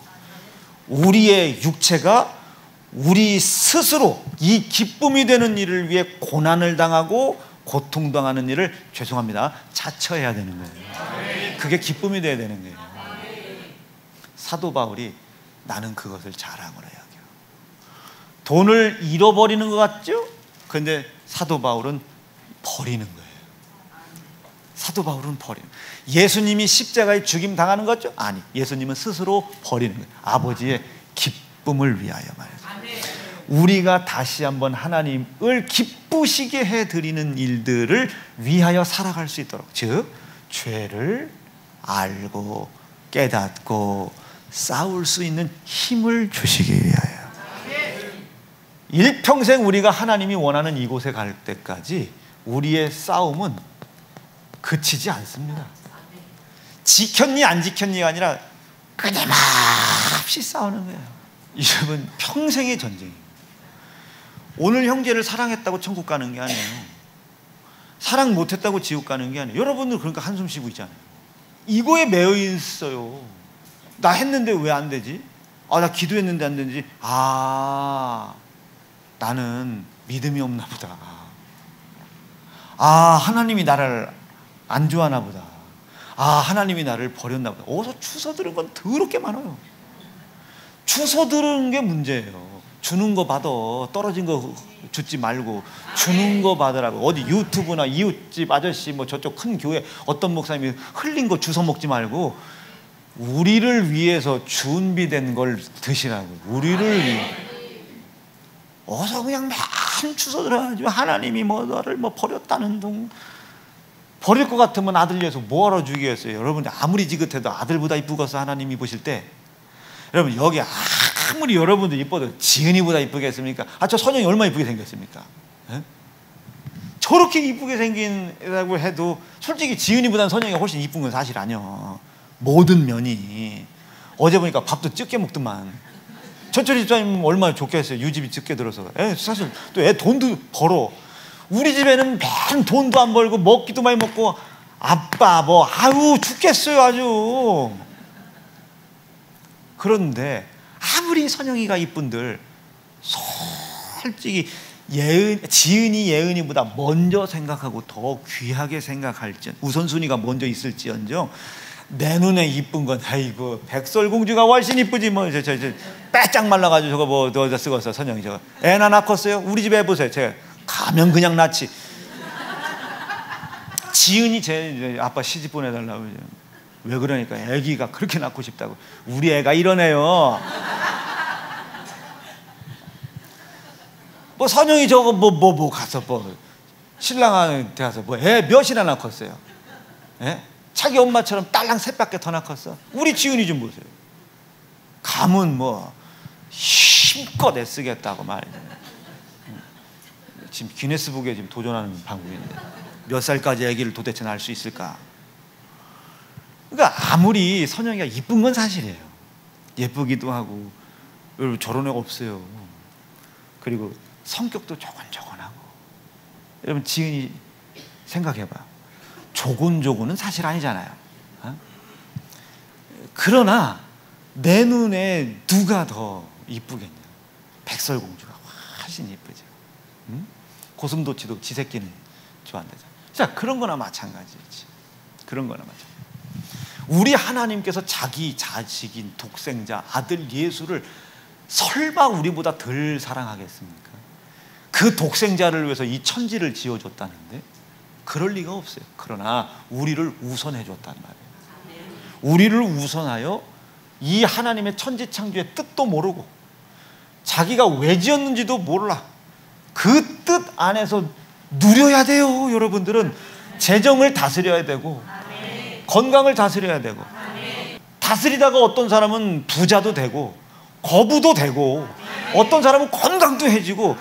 [SPEAKER 1] 우리의 육체가 우리 스스로 이 기쁨이 되는 일을 위해 고난을 당하고 고통당하는 일을, 죄송합니다, 자처해야 되는 거예요. 그게 기쁨이 돼야 되는 거예요. 사도 바울이 나는 그것을 자랑으로 여겨. 돈을 잃어버리는 것 같죠? 그런데 사도 바울은 버리는 거예요. 사도 바울은 버리는 거예요. 예수님이 십자가에 죽임 당하는 거죠? 아니, 예수님은 스스로 버리는 거예요. 아버지의 기쁨을 위하여 말이죠. 우리가 다시 한번 하나님을 기쁘시게 해드리는 일들을 위하여 살아갈 수 있도록, 즉 죄를 알고 깨닫고 싸울 수 있는 힘을 주시기 위하여, 일평생 우리가 하나님이 원하는 이곳에 갈 때까지 우리의 싸움은 그치지 않습니다. 지켰니 안 지켰니가 아니라 끊임없이 싸우는 거예요. 여러분, 평생의 전쟁이에요. 오늘 형제를 사랑했다고 천국 가는 게 아니에요. 사랑 못했다고 지옥 가는 게 아니에요. 여러분들 그러니까 한숨 쉬고 있잖아요. 이거에 매여 있어요. 나 했는데 왜 안 되지? 나 기도했는데 안 되지? 나는 믿음이 없나 보다. 하나님이 나를 안 좋아하나 보다. 하나님이 나를 버렸나 보다. 어디서 주워 들은 건 더럽게 많아요. 주워 들은 게 문제예요. 주는 거 받아. 떨어진 거 주지 말고 주는 거 받으라고. 어디 유튜브나 이웃집 아저씨 뭐 저쪽 큰 교회 어떤 목사님이 흘린 거 주워 먹지 말고 우리를 위해서 준비된 걸 드시라고. 우리를 위해. 어서 그냥 맨 주워 들어야지. 하나님이 너를 버렸다는 둥. 버릴 것 같으면 아들 위해서 뭐하러 주겠어요. 여러분, 아무리 지긋해도 아들보다 이쁘겠어 하나님이 보실 때. 여러분, 여기 아무리 여러분들 이뻐도 지은이보다 이쁘겠습니까? 저 선영이 얼마나 이쁘게 생겼습니까? 에? 저렇게 이쁘게 생긴다고 해도 솔직히 지은이보다는 선영이가 훨씬 이쁜 건 사실 아니야. 모든 면이. 어제 보니까 밥도 적게 먹더만. 저쪽 집사님 얼마나 좋겠어요. 유집이 적게 들어서. 사실 또 애 돈도 벌어. 우리 집에는 맨 돈도 안 벌고 먹기도 많이 먹고 아빠 죽겠어요 아주. 그런데 아무리 선영이가 이쁜들 솔직히 지은이 예은이보다 먼저 생각하고 더 귀하게 생각할지, 우선순위가 먼저 있을지언정 내 눈에 이쁜 건 아이고 백설공주가 훨씬 이쁘지 뭐. 저 빼짝 말라가지고 저거 뭐 어디다 쓰고서 선영이 저거 애나 낳겠어요? 우리 집 애 보세요. 제가 가면 그냥 낳지. 지은이 제 아빠 시집 보내달라고. 왜 그러니까 애기가 그렇게 낳고 싶다고. 우리 애가 이러네요. 뭐 선영이 저거 뭐 가서 뭐 신랑한테 가서 뭐 애 몇이나 낳겠어요? 예? 자기 엄마처럼 딸랑 셋밖에 더 낳겠어? 우리 지은이 좀 보세요. 가면 뭐 힘껏 애쓰겠다고 말이죠. 지금 기네스북에 지금 도전하는 방법인데 몇 살까지 아기를 도대체 낳을 수 있을까? 그러니까 아무리 선영이가 이쁜 건 사실이에요. 예쁘기도 하고 여러분 저런 애가 없어요. 그리고 성격도 조곤조곤하고. 여러분 지은이 생각해봐. 조곤조곤은 사실 아니잖아요. 어? 그러나 내 눈에 누가 더 이쁘겠냐? 백설공주가 훨씬 이쁘죠. 응? 고슴도치도 지 새끼는 좋아한다잖아. 자, 그런 거나 마찬가지지. 그런 거나 마찬가지. 우리 하나님께서 자기 자식인 독생자 아들 예수를 설마 우리보다 덜 사랑하겠습니까? 그 독생자를 위해서 이 천지를 지어줬다는데 그럴 리가 없어요. 그러나 우리를 우선해 줬단 말이에요. 우리를 우선하여 이 하나님의 천지창조의 뜻도 모르고 자기가 왜 지었는지도 몰라. 그 뜻 안에서 누려야 돼요. 여러분들은 재정을 다스려야 되고 건강을 다스려야 되고 다스리다가 어떤 사람은 부자도 되고 거부도 되고 어떤 사람은 건강도 해지고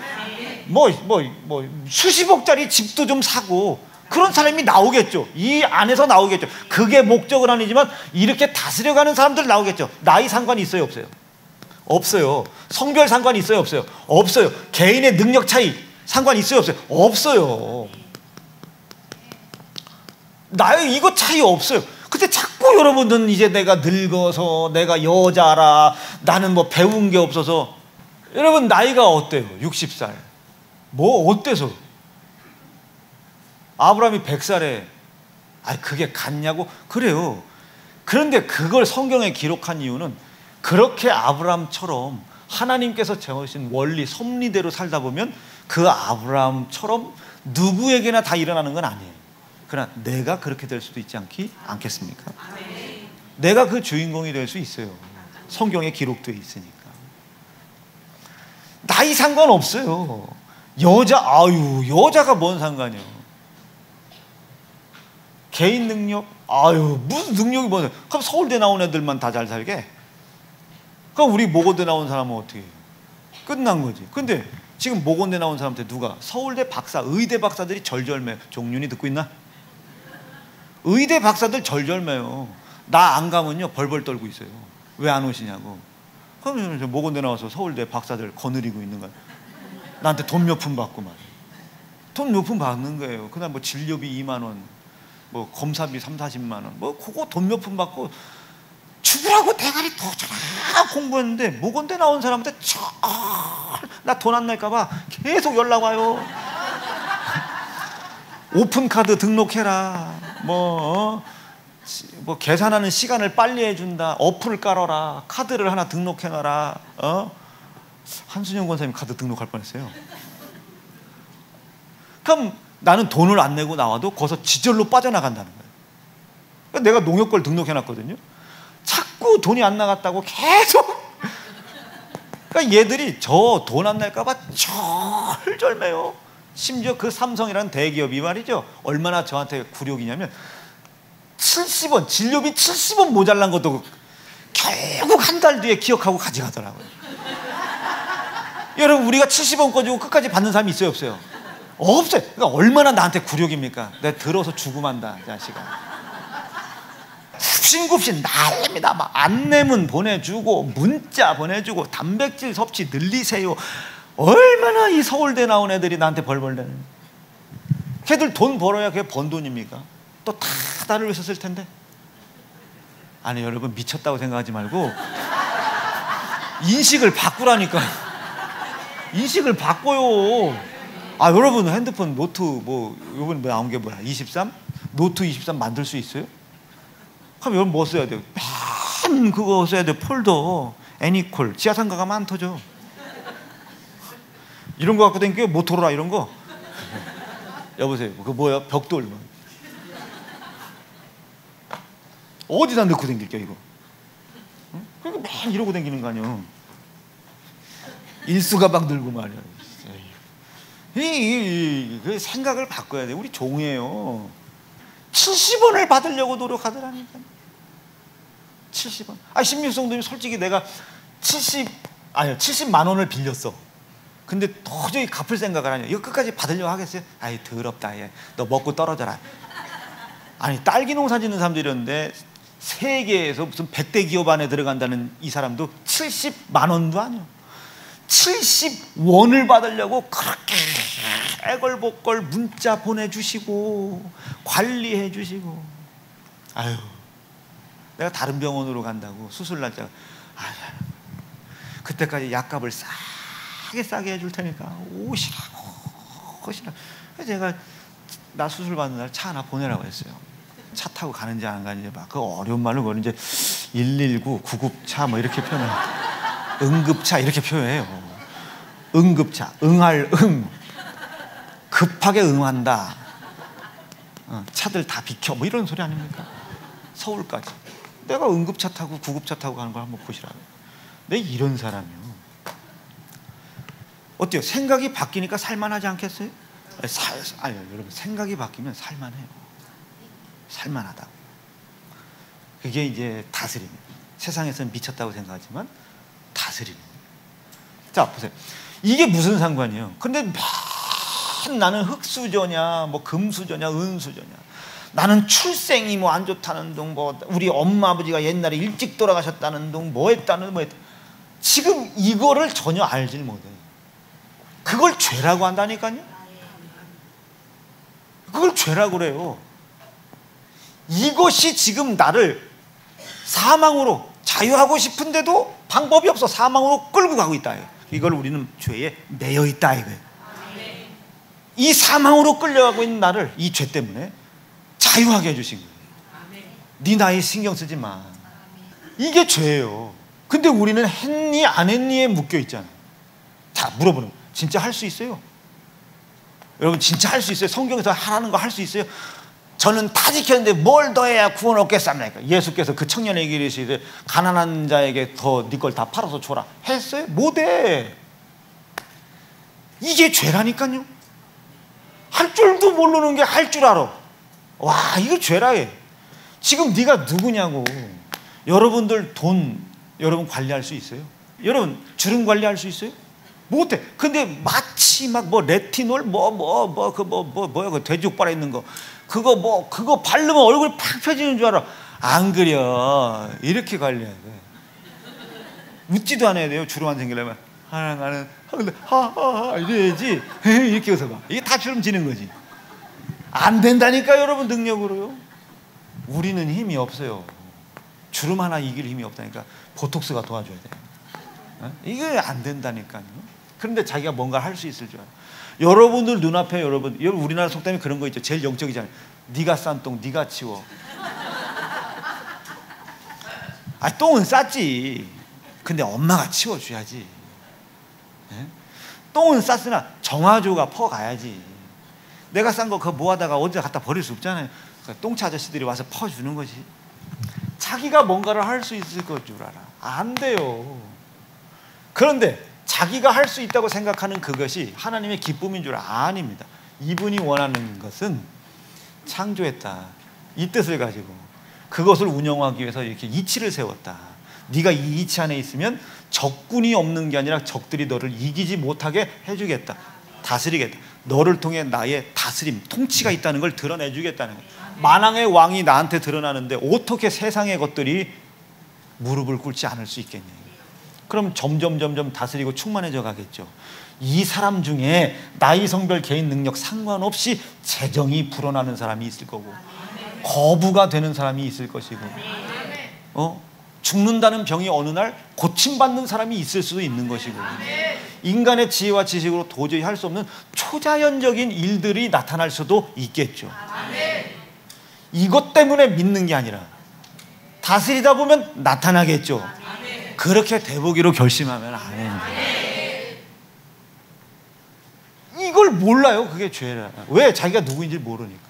[SPEAKER 1] 수십억짜리 집도 좀 사고 그런 사람이 나오겠죠. 이 안에서 나오겠죠. 그게 목적은 아니지만 이렇게 다스려가는 사람들 나오겠죠. 나이 상관이 있어요, 없어요? 없어요. 성별 상관이 있어요, 없어요? 없어요. 개인의 능력 차이 상관이 있어요, 없어요? 없어요. 나이 이거 차이 없어요. 근데 자꾸 여러분들은 이제 내가 늙어서 내가 여자라 나는 뭐 배운 게 없어서. 여러분 나이가 어때요? 60살 뭐 어때서? 아브라함이 100살에 그게 같냐고? 그래요. 그런데 그걸 성경에 기록한 이유는 그렇게 아브라함처럼 하나님께서 정하신 원리 섭리대로 살다 보면 그 아브라함처럼 누구에게나 다 일어나는 건 아니에요. 그러나 내가 그렇게 될 수도 있지 않겠습니까? 내가 그 주인공이 될 수 있어요. 성경에 기록되어 있으니까. 나이 상관없어요. 여자가 뭔 상관이요? 개인 능력? 무슨 능력이 뭐냐? 그럼 서울대 나온 애들만 다 잘 살게? 그럼 우리 모건대 나온 사람은 어떻게 해요? 끝난 거지. 근데 지금 모건대 나온 사람한테 누가? 서울대 박사, 의대 박사들이 절절매. 종윤이 듣고 있나? 의대 박사들 절절매요. 나 안 가면요 벌벌 떨고 있어요. 왜 안 오시냐고. 그럼 모건대 나와서 서울대 박사들 거느리고 있는 거야. 나한테 돈 몇 푼 받고 말이야. 돈 몇 푼 받는 거예요. 그다음 뭐 진료비 2만 원, 뭐 검사비 30-40만 원, 뭐 그거 돈 몇 푼 받고 죽으라고 대가리 터져라 공부했는데 모건대 나온 사람한테 나 돈 안 낼까봐 계속 연락 와요. 오픈카드 등록해라. 뭐 계산하는 시간을 빨리 해준다. 어플을 깔아라. 카드를 하나 등록해놔라. 한순영 권사님 카드 등록할 뻔했어요. 그럼 나는 돈을 안 내고 나와도 거기서 지절로 빠져나간다는 거예요. 그러니까 내가 농협 걸 등록해놨거든요. 자꾸 돈이 안 나갔다고 계속. 그러니까 얘들이 저 돈 안 낼까봐 절절매요. 심지어 그 삼성이라는 대기업이 말이죠. 얼마나 저한테 굴욕이냐면 70원, 진료비 70원 모자란 것도 결국 한 달 뒤에 기억하고 가져가더라고요. 여러분 우리가 70원 꺼주고 끝까지 받는 사람이 있어요, 없어요? 없어요. 그러니까 얼마나 나한테 굴욕입니까? 내가 들어서 죽음한다, 자식아. 굽신굽신 난립니다. 막 안내문 보내주고 문자 보내주고 단백질 섭취 늘리세요. 얼마나 이 서울대 나온 애들이 나한테 벌벌대는. 걔들 돈 벌어야 그게 번 돈입니까? 또 다 나를 위해서 쓸 텐데. 아니 여러분 미쳤다고 생각하지 말고 인식을 바꾸라니까. 인식을 바꿔요. 여러분 핸드폰 노트 뭐 이번에 나온 게 뭐야? 23? 노트 23 만들 수 있어요? 그럼 여러분 뭐 써야 돼요? 맨 그거 써야 돼요. 폴더, 애니콜. 지하상가 가면 안 터져. 이런 거 갖고 다니까 모토로라 이런 거. 여보세요. 그거 뭐야? 벽돌. 어디다 넣고 다닐게 이거? 응? 그러니까 맨 이러고 다니는 거 아니야. 일수가방 들고 말이야. 그 생각을 바꿔야 돼. 우리 종이에요. 70원을 받으려고 노력하더라니까. 70원. 신민성도님 솔직히 내가 70만 원을 빌렸어. 근데 도저히 갚을 생각을 하냐. 이거 끝까지 받으려고 하겠어요? 더럽다. 얘. 너 먹고 떨어져라. 딸기 농사 짓는 사람들이었는데 세계에서 무슨 100대 기업 안에 들어간다는 이 사람도 70만 원도 아니야. 70원을 받으려고 그렇게 애걸복걸 문자 보내주시고 관리해 주시고. 내가 다른 병원으로 간다고 수술 날짜가 그때까지 약값을 싸게 해줄 테니까 오시라고. 제가 나 수술 받는 날 차 하나 보내라고 했어요. 차 타고 가는지 안 가는지 막 그 어려운 말로 그걸 이제 119 구급차 뭐 이렇게 표현해요. 응급차 이렇게 표현해요. 응급차, 응할 응, 급하게 응한다. 차들 다 비켜 뭐 이런 소리 아닙니까? 서울까지 내가 응급차 타고 구급차 타고 가는 걸 한번 보시라고. 내 이런 사람이요. 어때요? 생각이 바뀌니까 살만하지 않겠어요? 여러분 생각이 바뀌면 살만해요. 살만하다고. 그게 이제 다스림이에요. 세상에서는 미쳤다고 생각하지만 다스림이에요. 자 보세요. 이게 무슨 상관이에요? 근데 맨 나는 흙수저냐 뭐 금수저냐 은수저냐, 나는 출생이 뭐 안 좋다는 둥, 뭐 우리 엄마 아버지가 옛날에 일찍 돌아가셨다는 둥, 뭐 했다는 뭐 했다. 지금 이거를 전혀 알질 못해요. 그걸 죄라고 한다니까요. 그걸 죄라고 그래요. 이것이 지금 나를 사망으로 자유하고 싶은데도 방법이 없어 사망으로 끌고 가고 있다. 이걸 우리는 죄에 매여 있다 이거예요. 이 사망으로 끌려가고 있는 나를 이 죄 때문에 자유하게 해주신 거예요. 네 나이 신경 쓰지 마. 이게 죄예요. 근데 우리는 했니 안 했니에 묶여 있잖아요. 자 물어보는 거예요. 진짜 할 수 있어요? 여러분 진짜 할 수 있어요? 성경에서 하라는 거 할 수 있어요? 저는 다 지켰는데 뭘 더 해야 구원 얻겠습니까? 예수께서 그 청년에게 이르시되 가난한 자에게 더 네 걸 다 팔아서 줘라 했어요? 못해. 이게 죄라니까요. 할 줄도 모르는 게 할 줄 알아. 와 이거 죄라 해. 지금 네가 누구냐고. 여러분들 돈 여러분 관리할 수 있어요? 여러분 주름 관리할 수 있어요? 못해. 근데 마치 막 뭐 레티놀 뭐야 그 돼지족발에 있는 거 그거 바르면 얼굴이 팍 펴지는 줄 알아. 안 그려. 이렇게 관리해야 돼. 웃지도 않아야 돼요. 주름 안 생기려면 하나는 하하 이래야지. 이렇게 웃어봐. 이게 다 주름 지는 거지. 안 된다니까 여러분. 능력으로요. 우리는 힘이 없어요. 주름 하나 이길 힘이 없다니까. 보톡스가 도와줘야 돼요. 이게 안 된다니까요. 그런데 자기가 뭔가 할 수 있을 줄 알아요. 여러분들 눈앞에 여러분 우리나라 속담이 그런 거 있죠. 제일 영적이잖아요. 네가 싼 똥 네가 치워. 똥은 쌌지. 근데 엄마가 치워줘야지. 똥은 쌌으나 정화조가 퍼가야지. 내가 싼 거 그거 모아다가 어디다 갖다 버릴 수 없잖아요. 그러니까 똥차 아저씨들이 와서 퍼주는 거지. 자기가 뭔가를 할 수 있을 것 줄 알아. 안 돼요. 그런데 자기가 할 수 있다고 생각하는 그것이 하나님의 기쁨인 줄 아닙니다. 이분이 원하는 것은 창조했다. 이 뜻을 가지고 그것을 운영하기 위해서 이렇게 이치를 세웠다. 네가 이 이치 안에 있으면 적군이 없는 게 아니라 적들이 너를 이기지 못하게 해주겠다. 다스리겠다. 너를 통해 나의 다스림, 통치가 있다는 걸 드러내주겠다는 거예요. 만왕의 왕이 나한테 드러나는데 어떻게 세상의 것들이 무릎을 꿇지 않을 수 있겠냐. 그럼 점점 다스리고 충만해져 가겠죠. 이 사람 중에 나이 성별 개인 능력 상관없이 재정이 불어나는 사람이 있을 거고 거부가 되는 사람이 있을 것이고 죽는다는 병이 어느 날 고침받는 사람이 있을 수도 있는 것이고 인간의 지혜와 지식으로 도저히 할 수 없는 초자연적인 일들이 나타날 수도 있겠죠. 이것 때문에 믿는 게 아니라 다스리다 보면 나타나겠죠. 그렇게 돼보기로 결심하면 아멘. 이걸 몰라요. 그게 죄라. 왜? 자기가 누구인지 모르니까.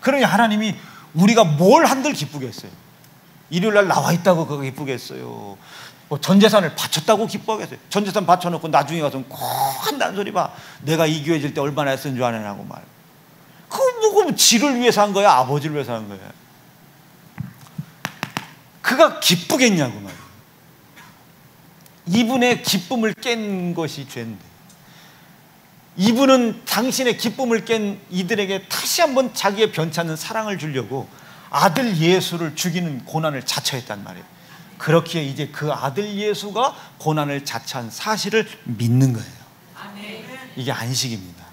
[SPEAKER 1] 그러니 하나님이 우리가 뭘 한들 기쁘겠어요? 일요일날 나와 있다고 그거 기쁘겠어요? 뭐 전 재산을 바쳤다고 기뻐하겠어요? 전 재산 바쳐놓고 나중에 가서 꼭 한다는 소리 봐. 내가 이 교회 질 때 얼마나 애쓴 줄 아냐고 말. 그거 뭐 지를 위해서 한 거야? 아버지를 위해서 한 거야? 그가 기쁘겠냐고 말이야. 이분의 기쁨을 깬 것이 죄인데, 이분은 당신의 기쁨을 깬 이들에게 다시 한번 자기의 변치 않는 사랑을 주려고 아들 예수를 죽이는 고난을 자처했단 말이에요. 그렇기에 이제 그 아들 예수가 고난을 자처한 사실을 믿는 거예요. 이게 안식입니다.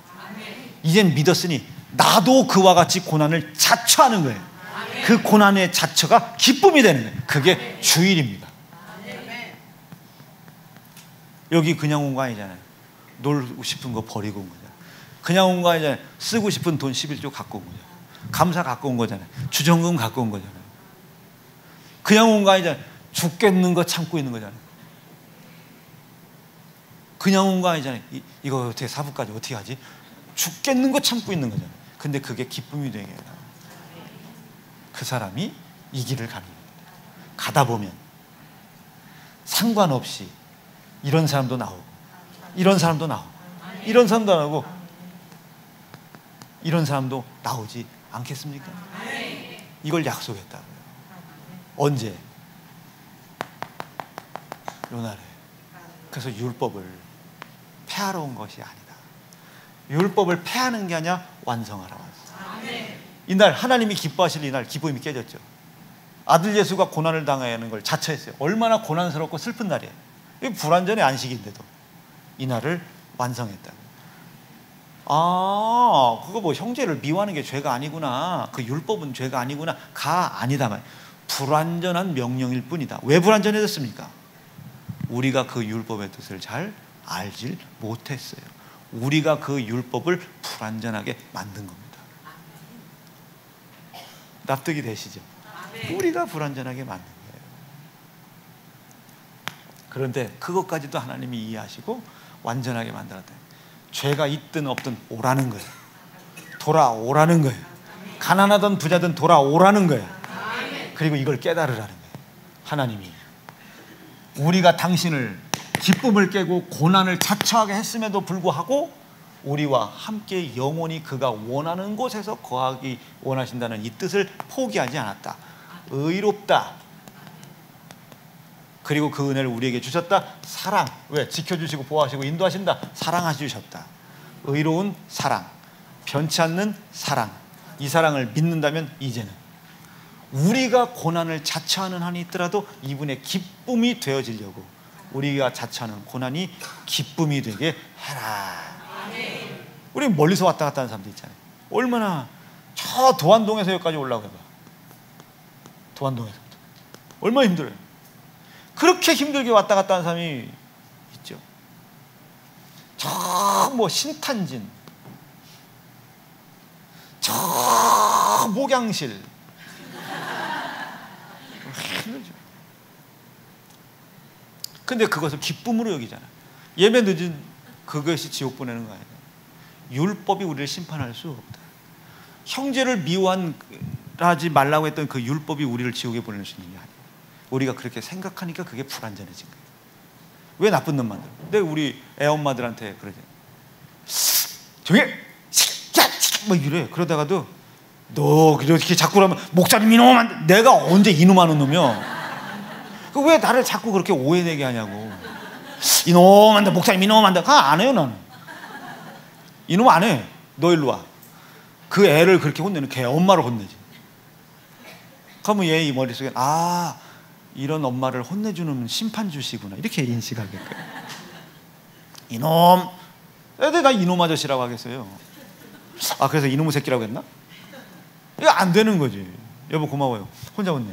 [SPEAKER 1] 이젠 믿었으니 나도 그와 같이 고난을 자처하는 거예요. 그 고난의 자처가 기쁨이 되는 거예요. 그게 주일입니다. 여기 그냥 온 거 아니잖아요. 놀고 싶은 거 버리고 온 거잖아요. 그냥 온 거 아니잖아요. 쓰고 싶은 돈 11조 갖고 온 거잖아요. 감사 갖고 온 거잖아요. 주정금 갖고 온 거잖아요. 그냥 온 거 아니잖아요. 죽겠는 거 참고 있는 거잖아요. 그냥 온 거 아니잖아요. 이거 어떻게 사부까지 어떻게 하지? 죽겠는 거 참고 있는 거잖아요. 근데 그게 기쁨이 되게 해요. 그 사람이 이 길을 가는 겁니다. 가다 보면 상관없이 이런 사람도 나오고 이런 사람도 나오고 이런 사람도 나오고 이런 사람도 나오지 않겠습니까? 이걸 약속했다고요. 언제? 요날에. 그래서 율법을 폐하러 온 것이 아니다. 율법을 폐하는 게 아니라 완성하러 왔어. 이날 하나님이 기뻐하실 이날 기쁨이 깨졌죠. 아들 예수가 고난을 당해야 하는 걸 자처했어요. 얼마나 고난스럽고 슬픈 날이에요. 이 불완전의 안식인데도 이날을 완성했다. 아, 그거 뭐 형제를 미워하는 게 죄가 아니구나. 그 율법은 죄가 아니구나가 아니다 말. 불완전한 명령일 뿐이다. 왜 불완전해졌습니까? 우리가 그 율법의 뜻을 잘 알질 못했어요. 우리가 그 율법을 불완전하게 만든 겁니다. 납득이 되시죠? 우리가 불완전하게 만든 거예요. 그런데 그것까지도 하나님이 이해하시고 완전하게 만들었다. 죄가 있든 없든 오라는 거예요. 돌아오라는 거예요. 가난하든 부자든 돌아오라는 거예요. 그리고 이걸 깨달으라는 거예요. 하나님이 우리가 당신을 기쁨을 깨고 고난을 자처하게 했음에도 불구하고 우리와 함께 영원히 그가 원하는 곳에서 거하기 원하신다는 이 뜻을 포기하지 않았다. 의롭다. 그리고 그 은혜를 우리에게 주셨다. 사랑. 왜? 지켜주시고 보호하시고 인도하신다. 사랑하주셨다. 의로운 사랑, 변치 않는 사랑. 이 사랑을 믿는다면 이제는 우리가 고난을 자처하는 한이 있더라도 이분의 기쁨이 되어지려고 우리가 자처하는 고난이 기쁨이 되게 해라. 우리 멀리서 왔다 갔다 하는 사람들 있잖아요. 얼마나 저 도안동에서 여기까지 올라오게 봐. 도안동에서 얼마나 힘들어요. 그렇게 힘들게 왔다 갔다 하는 사람이 있죠. 저 뭐 신탄진, 저 목양실 힘들죠. 근데 그것을 기쁨으로 여기잖아요. 예배 늦은 그것이 지옥 보내는 거 아니에요. 율법이 우리를 심판할 수 없다. 형제를 미워하지 말라고 했던 그 율법이 우리를 지옥에 보낼 수 있는 게 아니에요. 우리가 그렇게 생각하니까 그게 불완전해진 거예요. 왜 나쁜 놈 만들어? 근데 우리 애엄마들한테 그러죠. 저기 뭐 이래. 그러다가도 너 그렇게 자꾸 그러면 목사님 이놈 안 돼. 내가 언제 이놈 하는 놈이야? 왜 나를 자꾸 그렇게 오해되게 하냐고. 이놈 한다. 목사님 이놈 한다. 안 해요 나는. 이놈 안 해. 너 일로 와. 그 애를 그렇게 혼내는 걔 엄마를 혼내지. 그러면 얘 이 머릿속에 아 이런 엄마를 혼내주는 심판주시구나 이렇게 인식하게끔. 이놈 애들 다 이놈 아저씨라고 하겠어요. 아 그래서 이놈의 새끼라고 했나? 이거 안 되는 거지. 여보 고마워요. 혼자 혼내.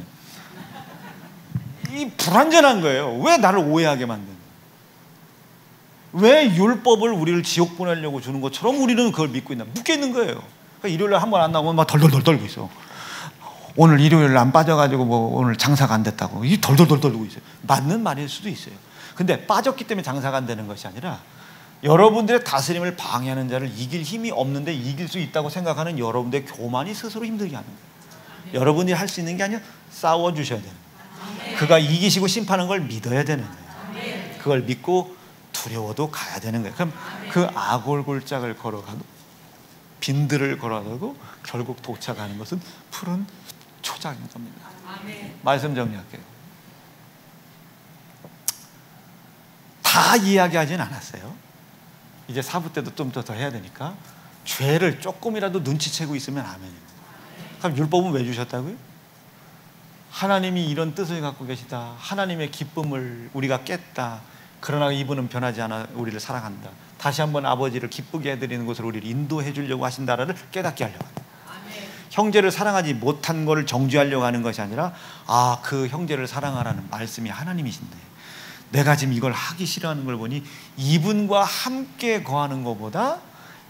[SPEAKER 1] 이 불완전한 거예요. 왜 나를 오해하게 만드는? 왜 율법을 우리를 지옥 보내려고 주는 것처럼 우리는 그걸 믿고 있나? 묶여 있는 거예요. 그러니까 일요일날 한 번 안 나오면 막 덜덜덜 떨고 있어. 오늘 일요일 안 빠져가지고 뭐 오늘 장사가 안 됐다고 이 덜덜덜 떨고 있어요. 맞는 말일 수도 있어요. 근데 빠졌기 때문에 장사가 안 되는 것이 아니라 여러분들의 다스림을 방해하는 자를 이길 힘이 없는데 이길 수 있다고 생각하는 여러분들의 교만이 스스로 힘들게 하는 거예요. 여러분이 할 수 있는 게 아니라 싸워주셔야 되는 거예요. 그가 이기시고 심판하는 걸 믿어야 되는 거예요. 그걸 믿고 두려워도 가야 되는 거예요. 그럼 그 아골골짝을 걸어가도 빈들을 걸어가도 결국 도착하는 것은 푸른 초장인 겁니다. 말씀 정리할게요. 다 이야기하진 않았어요. 이제 4부 때도 좀 더 해야 되니까 죄를 조금이라도 눈치채고 있으면 아멘입니다. 그럼 율법은 왜 주셨다고요? 하나님이 이런 뜻을 갖고 계시다. 하나님의 기쁨을 우리가 깼다. 그러나 이분은 변하지 않아 우리를 사랑한다. 다시 한번 아버지를 기쁘게 해드리는 것을 우리를 인도해 주려고 하신다를 깨닫게 하려고 합니다. 형제를 사랑하지 못한 것을 정죄하려고 하는 것이 아니라 그 형제를 사랑하라는 말씀이 하나님이신데 내가 지금 이걸 하기 싫어하는 걸 보니 이분과 함께 거하는 것보다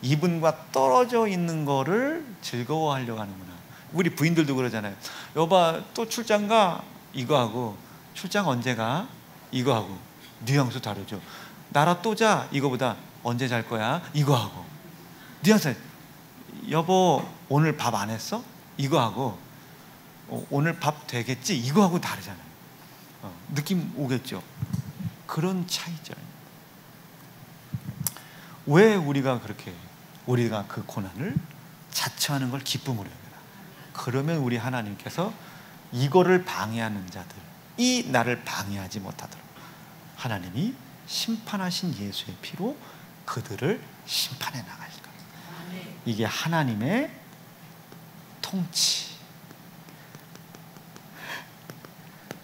[SPEAKER 1] 이분과 떨어져 있는 거를 즐거워하려고 하는구나. 우리 부인들도 그러잖아요. 여봐 또 출장 가? 이거 하고 출장 언제 가? 이거 하고 뉘앙스 다르죠. 나라 또 자? 이거보다 언제 잘 거야? 이거 하고 뉘앙스 여보 오늘 밥 안 했어? 이거 하고 오늘 밥 되겠지? 이거 하고 다르잖아요. 느낌 오겠죠? 그런 차이죠. 왜 우리가 그 고난을 자처하는 걸 기쁨으로 여겨라. 그러면 우리 하나님께서 이거를 방해하는 자들이 나를 방해하지 못하도록 하나님이 심판하신 예수의 피로 그들을 심판해 나가실 겁니다. 이게 하나님의 통치.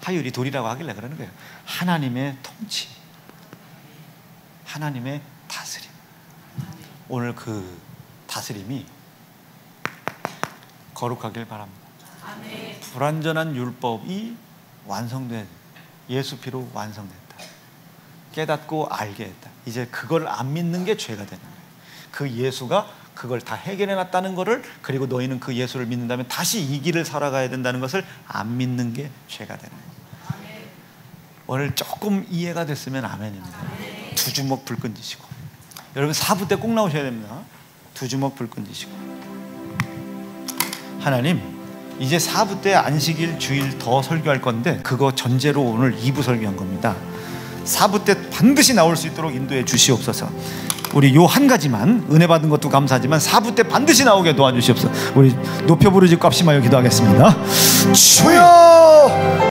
[SPEAKER 1] 하율이 돌이라고 하길래 그러는 거예요. 하나님의 통치, 하나님의 다스림. 오늘 그 다스림이 거룩하길 바랍니다. 불완전한 율법이 완성된 예수 피로 완성됐다. 깨닫고 알게 했다. 이제 그걸 안 믿는 게 죄가 되는 거예요. 그 예수가 그걸 다 해결해 놨다는 것을, 그리고 너희는 그 예수를 믿는다면 다시 이 길을 살아가야 된다는 것을 안 믿는 게 죄가 되는 거예요. 오늘 조금 이해가 됐으면 아멘입니다. 두 주먹 불 끈지시고, 여러분 4부 때 꼭 나오셔야 됩니다. 두 주먹 불 끈지시고, 하나님 이제 4부 때 안식일 주일 더 설교할 건데 그거 전제로 오늘 2부 설교한 겁니다. 4부 때 반드시 나올 수 있도록 인도해 주시옵소서. 우리 요 한 가지만 은혜 받은 것도 감사하지만 4부 때 반드시 나오게 도와주시옵소서. 우리 높여 부르짖고 합심하여 기도하겠습니다. 주여